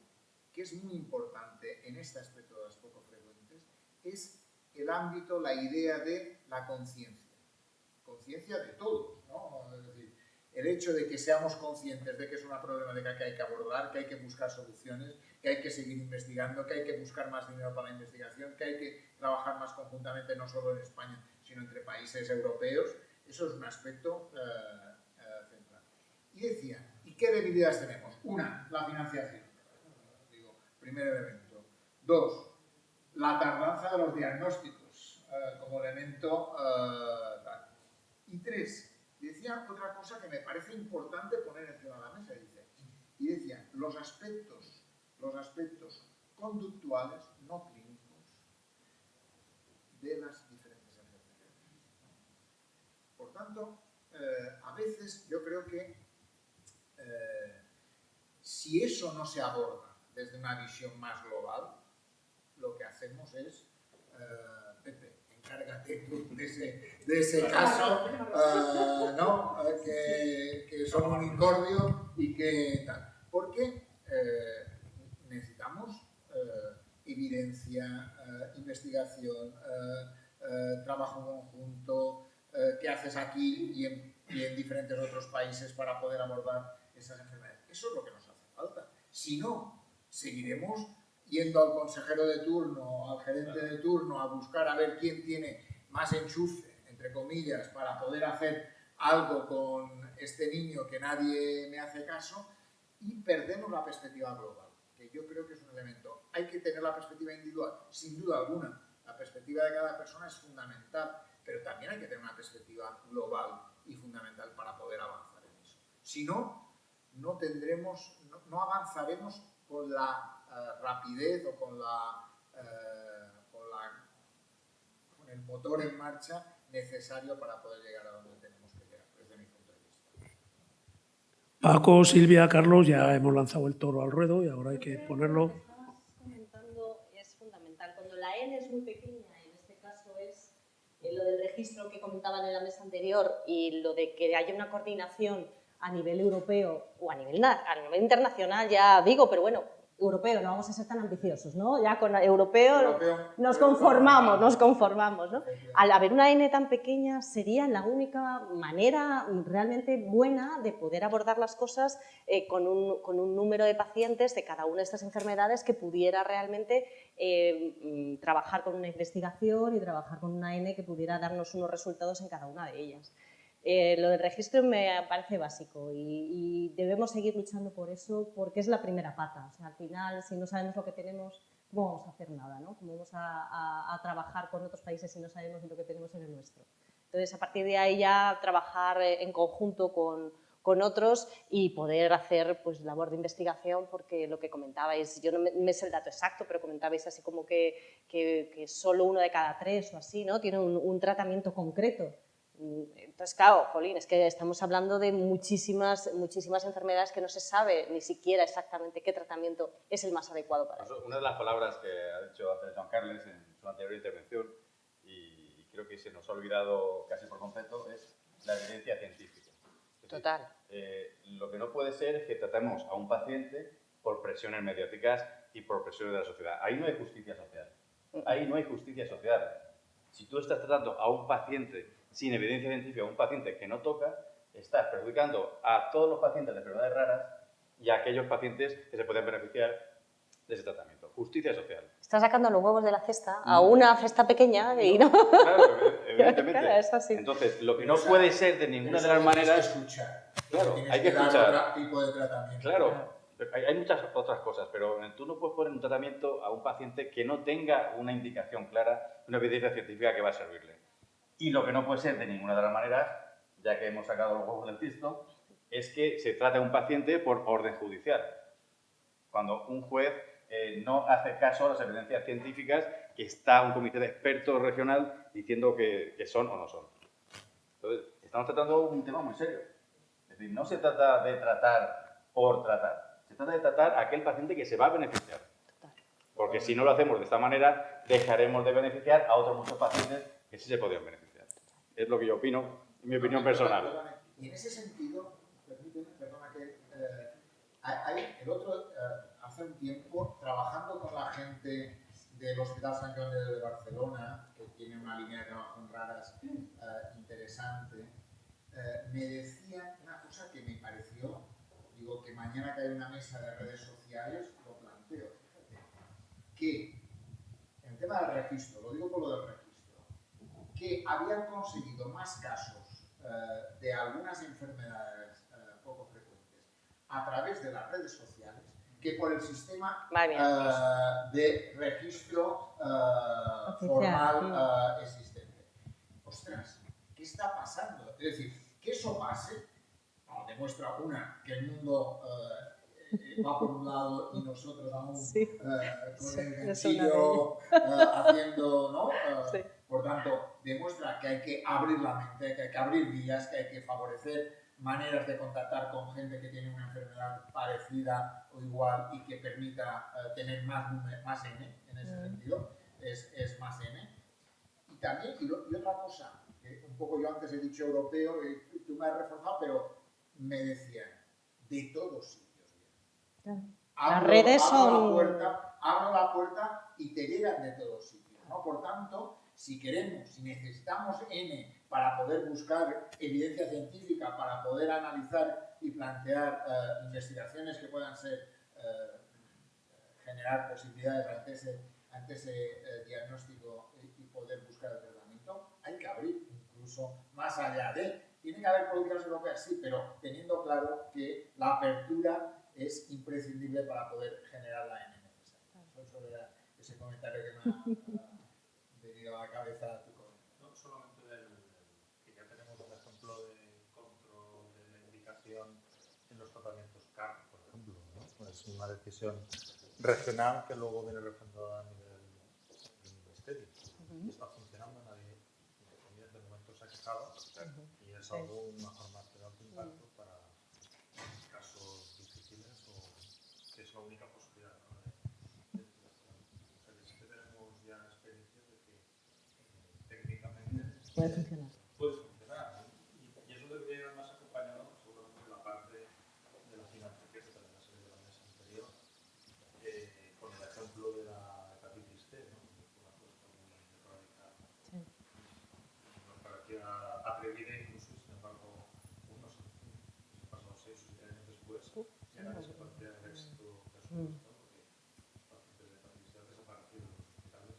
que es muy importante en este aspecto de las poco frecuentes es el ámbito, la idea de la conciencia. Conciencia de todos, ¿no? Es decir, el hecho de que seamos conscientes de que es una problemática que hay que abordar, que hay que buscar soluciones, que hay que seguir investigando, que hay que buscar más dinero para la investigación, que hay que trabajar más conjuntamente no solo en España, sino entre países europeos, eso es un aspecto central. Y decía, ¿y qué debilidades tenemos? Una, la financiación. Digo, primer elemento. Dos, la tardanza de los diagnósticos como elemento tal. Y tres, decía otra cosa que me parece importante poner encima de la mesa, y decía, los aspectos conductuales no clínicos de las diferentes enfermedades. Por tanto, a veces yo creo que si eso no se aborda desde una visión más global, lo que hacemos es, Pepe, encárgate tú de ese caso, ¿no? que son un incordio y que tal. Porque necesitamos evidencia, investigación, trabajo conjunto, qué haces aquí y en diferentes otros países para poder abordar esas enfermedades. Eso es lo que nos hace falta. Si no, seguiremos yendo al consejero de turno, al gerente de turno, a buscar a ver quién tiene más enchufe, entre comillas, para poder hacer algo con este niño que nadie me hace caso, y perdemos la perspectiva global, que yo creo que es un elemento. Hay que tener la perspectiva individual, sin duda alguna. La perspectiva de cada persona es fundamental, pero también hay que tener una perspectiva global y fundamental para poder avanzar en eso. Si no, no avanzaremos con la rapidez o con el motor en marcha necesario para poder llegar a donde tenemos que llegar, desde mi punto de vista. Paco, Silvia, Carlos, ya hemos lanzado el toro al ruedo y ahora hay que ponerlo. Lo que estabas comentando es fundamental. Cuando la N es muy pequeña, en este caso es lo del registro que comentaban en la mesa anterior y lo de que haya una coordinación a nivel europeo o a nivel internacional, ya digo, pero bueno, europeo, no vamos a ser tan ambiciosos, ¿no? Ya con europeo nos conformamos, ¿no? Al haber una N tan pequeña sería la única manera realmente buena de poder abordar las cosas con un número de pacientes de cada una de estas enfermedades que pudiera realmente trabajar con una investigación y trabajar con una N que pudiera darnos unos resultados en cada una de ellas. Lo del registro me parece básico y debemos seguir luchando por eso porque es la primera pata. O sea, al final, si no sabemos lo que tenemos, ¿cómo vamos a hacer nada? ¿No? ¿Cómo vamos a trabajar con otros países si no sabemos lo que tenemos en el nuestro? Entonces, a partir de ahí ya trabajar en conjunto con otros y poder hacer pues, labor de investigación, porque lo que comentabais, yo no me sé el dato exacto, pero comentabais así como que solo 1 de cada 3 o así, ¿no? Tiene un tratamiento concreto. Entonces, claro, jolín, es que estamos hablando de muchísimas enfermedades que no se sabe ni siquiera exactamente qué tratamiento es el más adecuado para ellos. Una de las palabras que ha dicho antes Joan Carles en su anterior intervención, y creo que se nos ha olvidado casi por completo, es la evidencia científica. Total. Lo que no puede ser es que tratemos a un paciente por presiones mediáticas y por presiones de la sociedad. Ahí no hay justicia social. Ahí no hay justicia social. Si tú estás tratando a un paciente sin evidencia científica, un paciente que no toca, estás perjudicando a todos los pacientes de enfermedades raras y a aquellos pacientes que se pueden beneficiar de ese tratamiento. Justicia social. Estás sacando los huevos de la cesta a una cesta pequeña y no. Claro, evidentemente. Claro, es así. Entonces, lo que no puede ser de ninguna de las maneras... Hay que escuchar. Claro, Tienes hay que dar escuchar. otro tipo de tratamiento. Claro, hay muchas otras cosas, pero tú no puedes poner un tratamiento a un paciente que no tenga una indicación clara, una evidencia científica que va a servirle. Y lo que no puede ser de ninguna de las maneras, ya que hemos sacado los huevos del tisto, es que se trata de un paciente por orden judicial. Cuando un juez no hace caso a las evidencias científicas que está un comité de expertos regional diciendo que son o no son. Entonces, estamos tratando un tema muy serio. Es decir, no se trata de tratar por tratar. Se trata de tratar a aquel paciente que se va a beneficiar. Porque si no lo hacemos de esta manera, dejaremos de beneficiar a otros muchos pacientes que sí se podrían beneficiar. Es lo que yo opino, en mi opinión personal. Y en ese sentido, permíteme, perdona que hace un tiempo, trabajando con la gente del Hospital Sant Joan de Barcelona, que tiene una línea de trabajo en raras interesante, me decían una cosa que me pareció, digo que mañana que hay una mesa de redes sociales lo planteo, fíjate, que en el tema del registro, lo digo por lo del registro, que habían conseguido más casos de algunas enfermedades poco frecuentes a través de las redes sociales que por el sistema de registro formal existente. Ostras, ¿qué está pasando? Es decir, que eso pase, demuestra que el mundo va por un lado y nosotros aún con el ganchillo haciendo, ¿no? Por tanto, demuestra que hay que abrir la mente, que hay que abrir vías, que hay que favorecer maneras de contactar con gente que tiene una enfermedad parecida o igual y que permita tener más N en ese sentido, es más N. Y también, y otra cosa, que un poco yo antes he dicho europeo, y tú me has reforzado, pero me decían, de todos sitios. Las redes abro la puerta y te llegan de todos sitios, ¿no? Por tanto, si necesitamos N para poder buscar evidencia científica, para poder analizar y plantear investigaciones que puedan generar posibilidades ante ese diagnóstico y poder buscar el tratamiento, hay que abrir incluso más allá de. Tiene que haber políticas europeas, sí, pero teniendo claro que la apertura es imprescindible para poder generar la N necesaria. Eso era ese comentario que me ha venido a la cabeza a tu comentario. No solamente que ya tenemos el ejemplo de control de la indicación en los tratamientos CAR, por ejemplo, ¿no? Es una decisión regional que luego viene refrendada a nivel del ministerio. Y está funcionando, nadie de momento se ha quejado y es algo, una farmacia de alto impacto para casos difíciles o que es la única posibilidad, ¿no? de curación. O sea que sí que tenemos ya experiencias de que técnicamente puede funcionar. Puede funcionar, ¿no? Y eso debería ir más acompañado seguramente de la parte de la financiación que también ha salido de la mesa anterior, con el ejemplo de la hepatitis C, ¿no? Que fue una apuesta muy radical. Sí. Nos parecía atrevida incluso, sin embargo, unos pasados 6 o 7 años después, ya nadie se plantea el éxito que ha supuesto, porque pacientes de hepatitis C han desaparecido de los hospitales,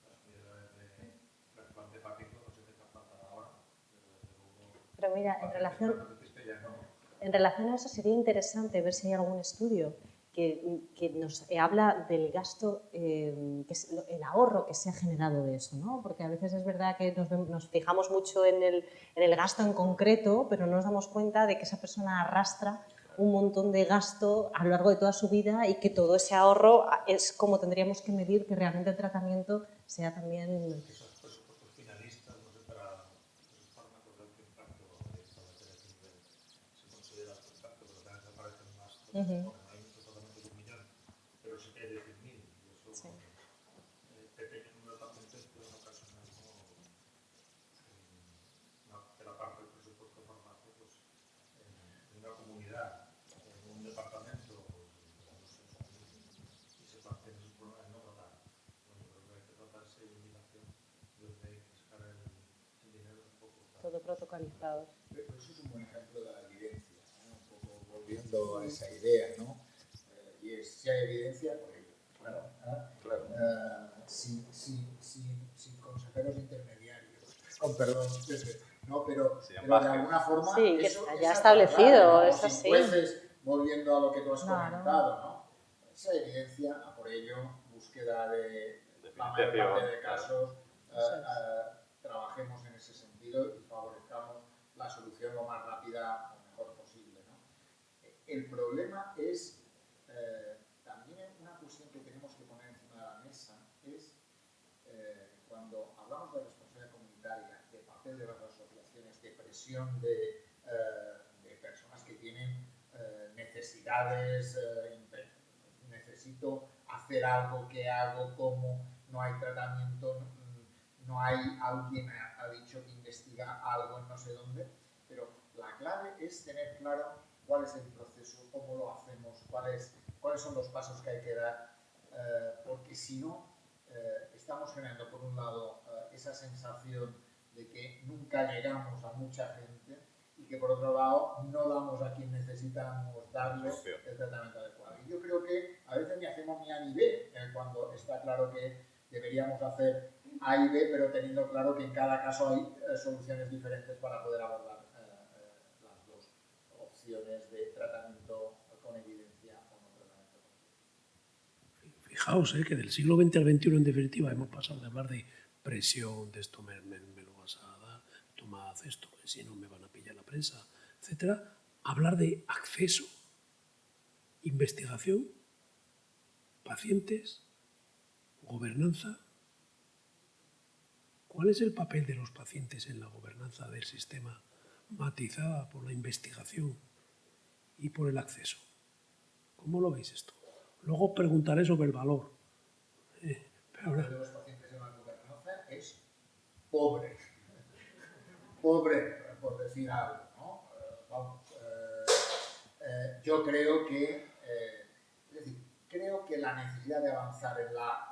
las unidades de trasplante hepático no se te trasplantan ahora, pero mira, en relación a eso sería interesante ver si hay algún estudio que nos habla del gasto, que es el ahorro que se ha generado de eso, ¿no? Porque a veces es verdad que nos fijamos mucho en el gasto en concreto, pero no nos damos cuenta de que esa persona arrastra un montón de gasto a lo largo de toda su vida y que todo ese ahorro es como tendríamos que medir que realmente el tratamiento sea también... Esos presupuestos finalistas, no sé, para esos fármacos de alto impacto, establecer ese nivel, se considera alto impacto, pero también se aparecen más cosas. Hay muchos tratamientos de 1 millón, pero sí que hay de 100.000, y eso, sí. Pequeño número de pacientes pueden ocasionar que la parte del presupuesto de farmacia, pues, en una comunidad, en un departamento, y se plantean esos problemas, no tratar. Yo creo que hay que tratar esa indicación donde hay que sacar el dinero un poco. Todo protocolizado. Pero eso es un buen ejemplo de la evidencia, ¿no? Un poco volviendo a esa idea, ¿no? Y es, si hay evidencia, por ello. Claro. Claro. Sin consejeros intermediarios. Oh, perdón, no, pero de alguna forma... Sí, que eso, está ya establecido, ¿no? es Sin así. jueces, volviendo a lo que tú has comentado, ¿no? Esa evidencia, por ello, búsqueda de la mayor parte de casos, trabajemos en ese sentido y favorezcamos la la solución lo más rápida o mejor posible, ¿no? El problema es también una cuestión que tenemos que poner encima de la mesa es cuando hablamos de responsabilidad comunitaria, de papel de las asociaciones, de presión de personas que tienen necesidades, necesito hacer algo, ¿qué hago? ¿Cómo? No hay tratamiento, no hay alguien ha dicho que investiga algo en no sé dónde, pero la clave es tener claro cuál es el proceso, cómo lo hacemos, cuáles son los pasos que hay que dar, porque si no, estamos generando por un lado esa sensación de que nunca llegamos a mucha gente y que por otro lado no damos a quien necesitamos darle el tratamiento adecuado. Y yo creo que a veces ni hacemos ni A ni B, cuando está claro que deberíamos hacer A y B, pero teniendo claro que en cada caso hay soluciones diferentes para poder abordar las dos opciones de tratamiento con evidencia o no tratamiento con evidencia. Fijaos que del siglo XX al XXI, en definitiva, hemos pasado de hablar de presión, de esto me lo vas a dar, toma, haz esto, que si no me van a pillar la prensa, etcétera, a hablar de acceso, investigación, pacientes, gobernanza. ¿Cuál es el papel de los pacientes en la gobernanza del sistema matizada por la investigación y por el acceso? ¿Cómo lo veis esto? Luego preguntaré sobre el valor. Pero ahora... de los pacientes en la gobernanza es pobre. Pobre, por decir algo, ¿no? Vamos, yo creo que, es decir, creo que la necesidad de avanzar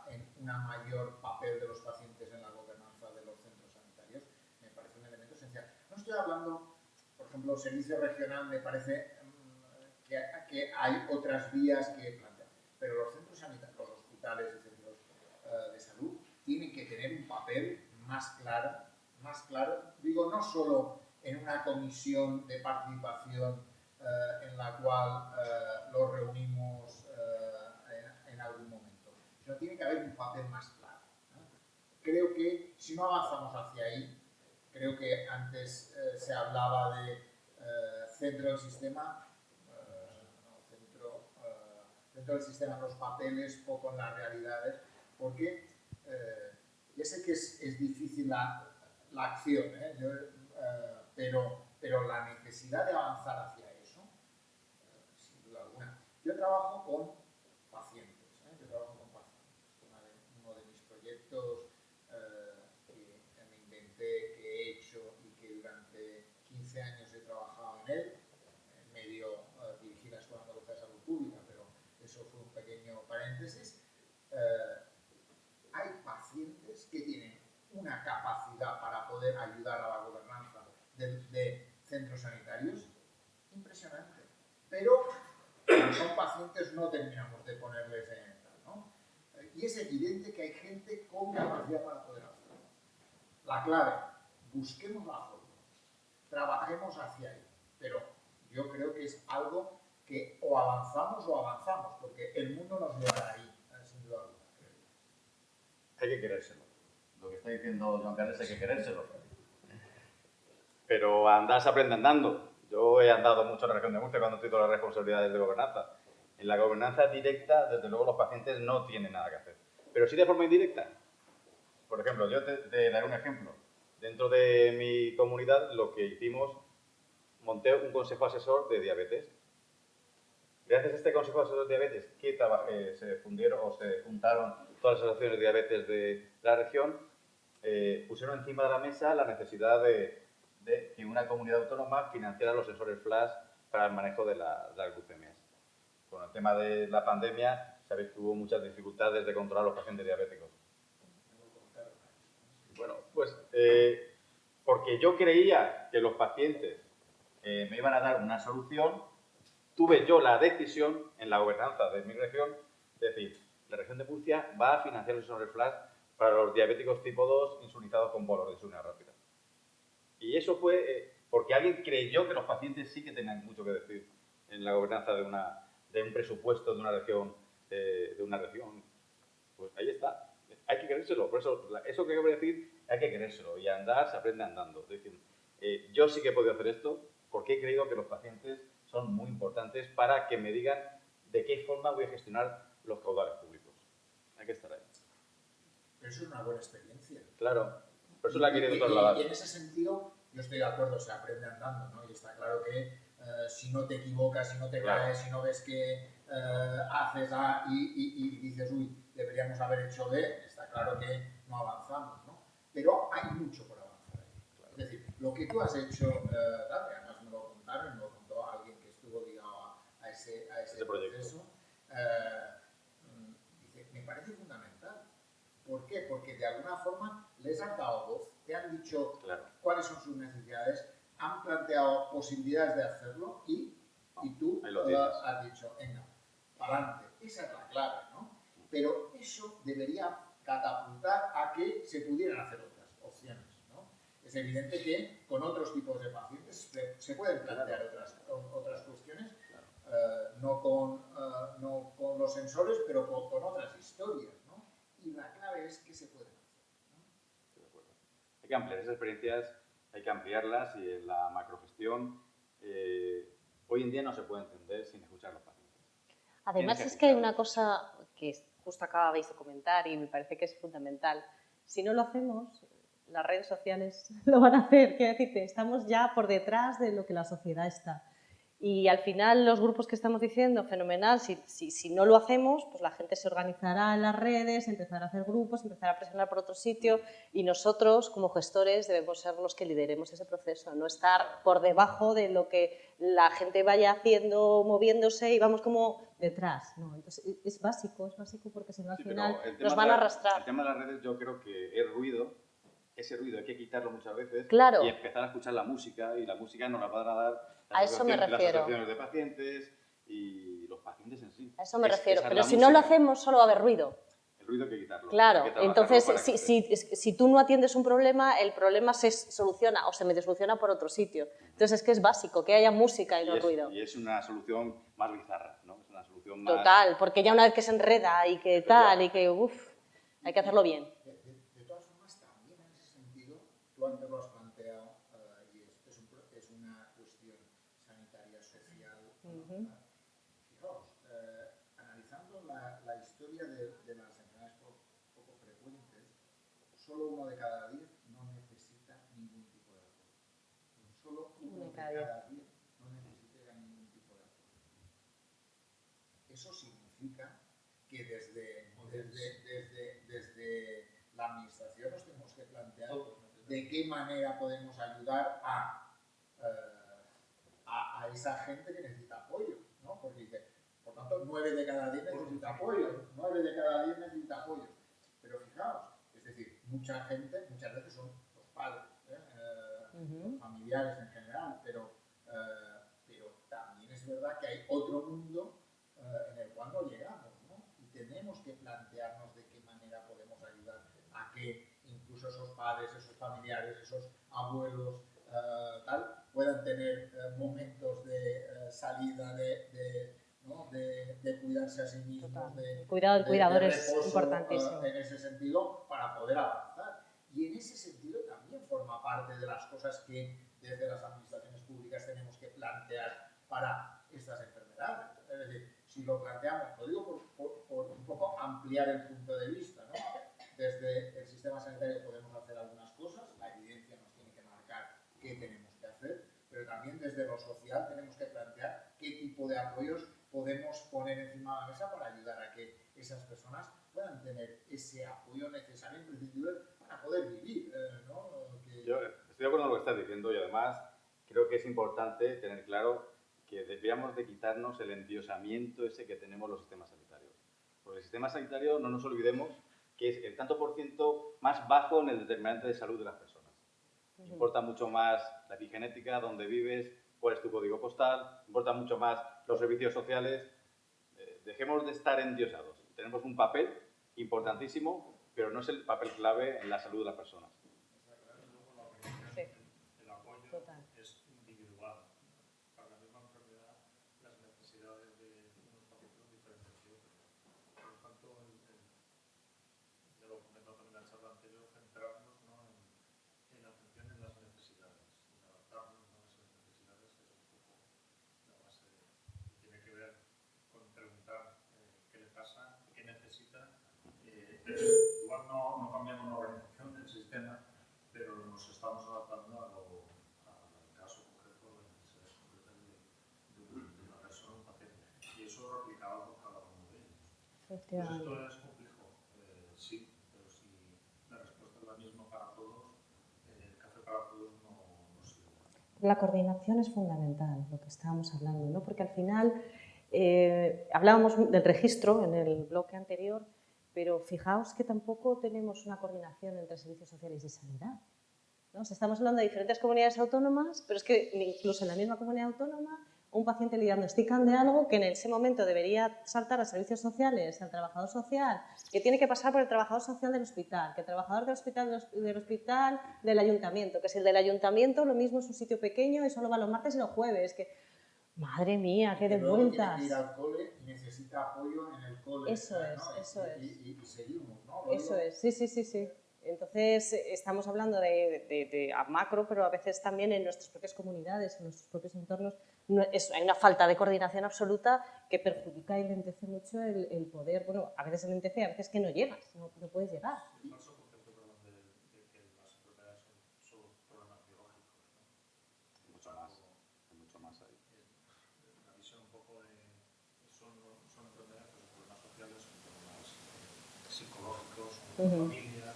en una mayor papel de los pacientes en la gobernanza de los centros sanitarios me parece un elemento esencial. No estoy hablando, por ejemplo, servicio regional, me parece que hay otras vías que plantear, pero los centros sanitarios, los hospitales y centros de salud tienen que tener un papel más claro, digo, no solo en una comisión de participación en la cual los reunimos en algún momento, sino tiene que haber un papel más claro, ¿no? Creo que si no avanzamos hacia ahí, creo que antes se hablaba de centro del sistema, centro del sistema en los papeles, poco en las realidades, porque ya sé que es difícil la acción, pero la necesidad de avanzar hacia eso, sin duda alguna. Yo trabajo con pacientes, Uno de mis proyectos que me inventé, que he hecho y que durante 15 años he trabajado en él, medio dirigí la Escuela Andaluza de Salud Pública, pero eso fue un pequeño paréntesis. Hay pacientes que tienen una capacidad para poder ayudar a la gobernanza de centros sanitarios impresionante, pero como son pacientes no terminamos de ponerles en tal, ¿no? Y es evidente que hay gente con capacidad para poder hacerlo. La clave, busquemos la forma, trabajemos hacia ahí, pero yo creo que es algo que o avanzamos, porque el mundo nos llevará ahí, sin duda alguna. Hay que querérselo. Lo que está diciendo Joan Carles hay que querérselo. Pero andar se aprende andando. Yo he andado mucho en la región de Murcia cuando estoy con las responsabilidades de gobernanza. En la gobernanza directa, desde luego, los pacientes no tienen nada que hacer. Pero sí de forma indirecta. Por ejemplo, yo te daré un ejemplo. Dentro de mi comunidad, lo que hicimos, monté un consejo asesor de diabetes. Gracias a este consejo asesor de diabetes, que se fundieron o se juntaron todas las asociaciones de diabetes de la región, pusieron encima de la mesa la necesidad de que una comunidad autónoma financiara los sensores flash para el manejo de las glucemias. Con el tema de la pandemia, sabéis que hubo muchas dificultades de controlar a los pacientes diabéticos. Bueno, pues porque yo creía que los pacientes me iban a dar una solución, tuve yo la decisión en la gobernanza de mi región, de decir, la región de Murcia va a financiar los sensores flash para los diabéticos tipo 2 insulinizados con bolos de insulina rápida. Y eso fue porque alguien creyó que los pacientes sí que tenían mucho que decir en la gobernanza de un presupuesto de una región, Pues ahí está. Hay que querérselo. Por eso que voy a decir, hay que querérselo. Y andar se aprende andando. Es decir, yo sí que he podido hacer esto porque he creído que los pacientes son muy importantes para que me digan de qué forma voy a gestionar los caudales públicos. Hay que estar ahí. Pero eso es una buena experiencia. Claro, por eso la he querido trasladar. Y en ese sentido, yo estoy de acuerdo, se aprende andando, ¿no? Y está claro que si no te equivocas, si no te caes, si no ves que haces A y dices, uy, deberíamos haber hecho B, está claro que no avanzamos, ¿no? Pero hay mucho por avanzar ahí. Claro. Es decir, lo que tú has hecho, además me lo contaron, me lo contó alguien que estuvo ligado a ese proceso, dice, me parece fundamental. ¿Por qué? Porque de alguna forma les han dado voz, te han dicho cuáles son sus necesidades, han planteado posibilidades de hacerlo y tú has dicho, venga, para adelante. Esa es la clave, ¿no? Pero eso debería catapultar a que se pudieran hacer otras opciones, ¿no? Es evidente que con otros tipos de pacientes se pueden plantear otras cuestiones, no con los sensores, pero con otras historias, ¿no? Y la clave es que se pueden hacer, ¿no? Estoy de acuerdo. Hay que ampliar esas experiencias, hay que ampliarlas y en la macrogestión hoy en día no se puede entender sin escuchar a los pacientes. Además es que hay una cosa que justo acababais de comentar y me parece que es fundamental. Si no lo hacemos, las redes sociales lo van a hacer. Quiero decirte, estamos ya por detrás de lo que la sociedad está. Y al final los grupos que estamos diciendo, fenomenal, si no lo hacemos, pues la gente se organizará en las redes, empezará a hacer grupos, empezará a presionar por otro sitio y nosotros como gestores debemos ser los que lideremos ese proceso, no estar por debajo de lo que la gente vaya haciendo, moviéndose y vamos como detrás. No, entonces es básico porque si no al final nos van a arrastrar. El tema de las redes yo creo que es ruido. Ese ruido hay que quitarlo muchas veces y empezar a escuchar la música, y la música nos la van a dar a eso me refiero. las asociaciones de pacientes y los pacientes en sí. A eso me refiero, pero si no lo hacemos solo va a haber ruido. El ruido hay que quitarlo. Claro, entonces si tú no atiendes un problema, el problema se soluciona o se medio soluciona por otro sitio. Entonces es que es básico, que haya música y no ruido. Y es una solución más bizarra, ¿no? Es una solución más... Total, porque ya una vez que se enreda y que tal, y que hay que hacerlo bien. Tú antes lo has planteado y es una cuestión sanitaria, social. Fijaos, analizando la historia de las enfermedades poco frecuentes, solo 1 de cada 10 no necesita ningún tipo de apoyo. Solo 1 de cada 10 no necesita ningún tipo de apoyo. Eso significa que desde la administración nos tenemos que plantear de qué manera podemos ayudar a esa gente que necesita apoyo, ¿no? Porque dice, por tanto, 9 de cada 10 necesita apoyo, 9 de cada 10 necesita apoyo. Pero fijaos, es decir, mucha gente, muchas veces son los padres, los familiares en general, pero también es verdad que hay otro mundo en el cual no llegamos, ¿no? Y tenemos que plantearnos de qué manera podemos ayudar a que incluso esos padres, esos familiares, esos abuelos, puedan tener momentos de salida, de cuidarse a sí mismos, cuidado del cuidador de es reposo, importantísimo. en ese sentido, para poder avanzar. Y en ese sentido también forma parte de las cosas que desde las administraciones públicas tenemos que plantear para estas enfermedades. Es decir, si lo planteamos, lo digo por un poco ampliar el punto de vista, ¿no? Desde el sistema sanitario podemos hacer algunas cosas, la evidencia nos tiene que marcar qué tenemos que hacer, pero también desde lo social tenemos que plantear qué tipo de apoyos podemos poner encima de la mesa para ayudar a que esas personas puedan tener ese apoyo necesario, imprescindible para poder vivir, ¿no? Yo estoy de acuerdo con lo que estás diciendo y además creo que es importante tener claro que deberíamos de quitarnos el endiosamiento ese que tenemos los sistemas sanitarios. Porque el sistema sanitario, no nos olvidemos, que es el tanto por ciento más bajo en el determinante de salud de las personas. Importa mucho más la epigenética, dónde vives, cuál es tu código postal, importa mucho más los servicios sociales. Dejemos de estar endiosados. Tenemos un papel importantísimo, pero no es el papel clave en la salud de las personas. El apoyo es individual. Para la misma enfermedad, las necesidades de unos pacientes son diferentes de otros. Por lo tanto, ya lo comentaba también en la charla anterior, centrarnos, ¿no? en atención en las necesidades. sistema, pero nos estamos adaptando al caso concreto, a las necesidades concretas de una persona, un paciente. Y eso replicado por cada uno de ellos. Pues esto es complejo, sí, pero si la respuesta es la misma para todos, el café para todos no sirve. La coordinación es fundamental, lo que estábamos hablando, ¿no? Porque al final hablábamos del registro en el bloque anterior, pero fijaos que tampoco tenemos una coordinación entre servicios sociales y sanidad, ¿no? O sea, estamos hablando de diferentes comunidades autónomas, pero es que incluso en la misma comunidad autónoma un paciente le diagnostican de algo que en ese momento debería saltar a servicios sociales, al trabajador social, que tiene que pasar por el trabajador social del hospital, que el trabajador del hospital del ayuntamiento, que si el del ayuntamiento lo mismo es un sitio pequeño y solo va los martes y los jueves, que madre mía, qué de vueltas. Tiene que ir al cole y necesita apoyo en el cole. Eso es, ¿no? eso es. Y seguimos, ¿no? Eso es, sí. Entonces, estamos hablando de a macro, pero a veces también en nuestras propias comunidades, en nuestros propios entornos, hay una falta de coordinación absoluta que perjudica y lentece mucho el poder. Bueno, a veces lentece, a veces que no llegas, no puedes llegar. El falso concepto, perdón, de que las enfermedades son problemas biológicos, ¿no? Mucho más ahí. La visión un poco de son enfermedades, pero problemas sociales, son problemas psicológicos, son familia,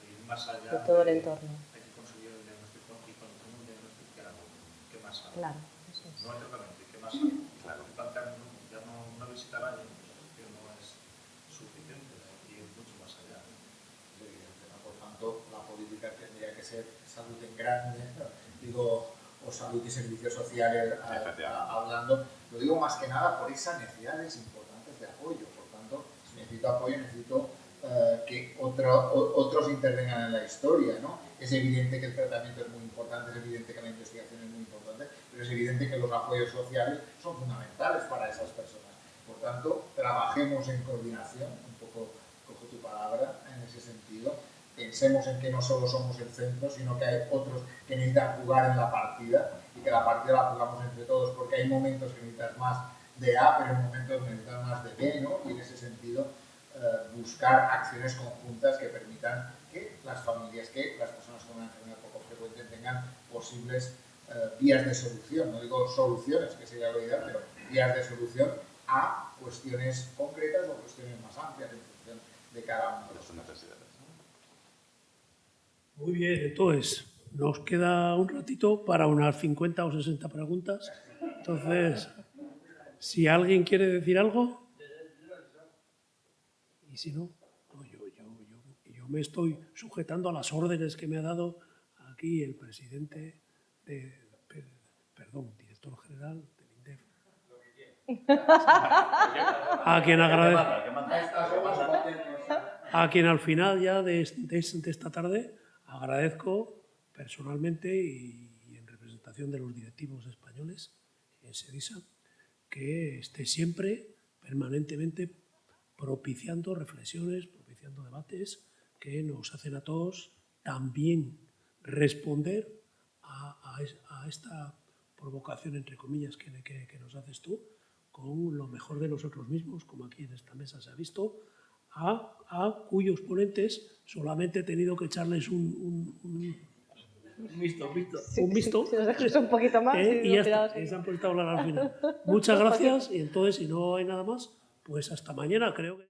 y más allá De todo el entorno. hay que conseguir el diagnóstico y cuando tengo un diagnóstico que hago, ¿qué más hago? Claro, eso es. No el tratamiento, ¿qué más hago? Claro. Plantear ya no una visita al año, que no es suficiente, y ir mucho más allá. Es evidente, ¿no? Por tanto, la política tendría que ser salud en grande, ¿no? Digo, o salud y servicios sociales hablando. Lo digo más que nada por esas necesidades importantes de apoyo. Por tanto, si necesito apoyo, necesito que otros intervengan en la historia, ¿no? Es evidente que el tratamiento es muy importante, es evidente que la investigación es muy importante, pero es evidente que los apoyos sociales son fundamentales para esas personas. Por tanto, trabajemos en coordinación, un poco cojo tu palabra en ese sentido. Pensemos en que no solo somos el centro, sino que hay otros que necesitan jugar en la partida y que la partida la jugamos entre todos, porque hay momentos que necesitas más de A, pero hay momentos que necesitas más de B, ¿no? Y en ese sentido, buscar acciones conjuntas que permitan que las familias, que las personas con una enfermedad poco frecuente tengan posibles vías de solución. No digo soluciones, que sería lo ideal, pero vías de solución a cuestiones concretas o cuestiones más amplias en función de cada uno de sus necesidades. Muy bien, entonces nos queda un ratito para unas 50 o 60 preguntas. Entonces, si alguien quiere decir algo, y si no, yo me estoy sujetando a las órdenes que me ha dado aquí el presidente director general del INDEF. A quien al final ya de esta tarde agradezco personalmente y en representación de los directivos españoles en SEDISA que esté siempre, permanentemente, propiciando reflexiones, propiciando debates que nos hacen a todos también responder a esta provocación, entre comillas, que nos haces tú, con lo mejor de nosotros mismos, como aquí en esta mesa se ha visto, a cuyos ponentes solamente he tenido que echarles un visto. Si nos dejas un poquito más. Y ya está, se han puesto a hablar al final. Muchas gracias y entonces, si no hay nada más, pues hasta mañana, creo que...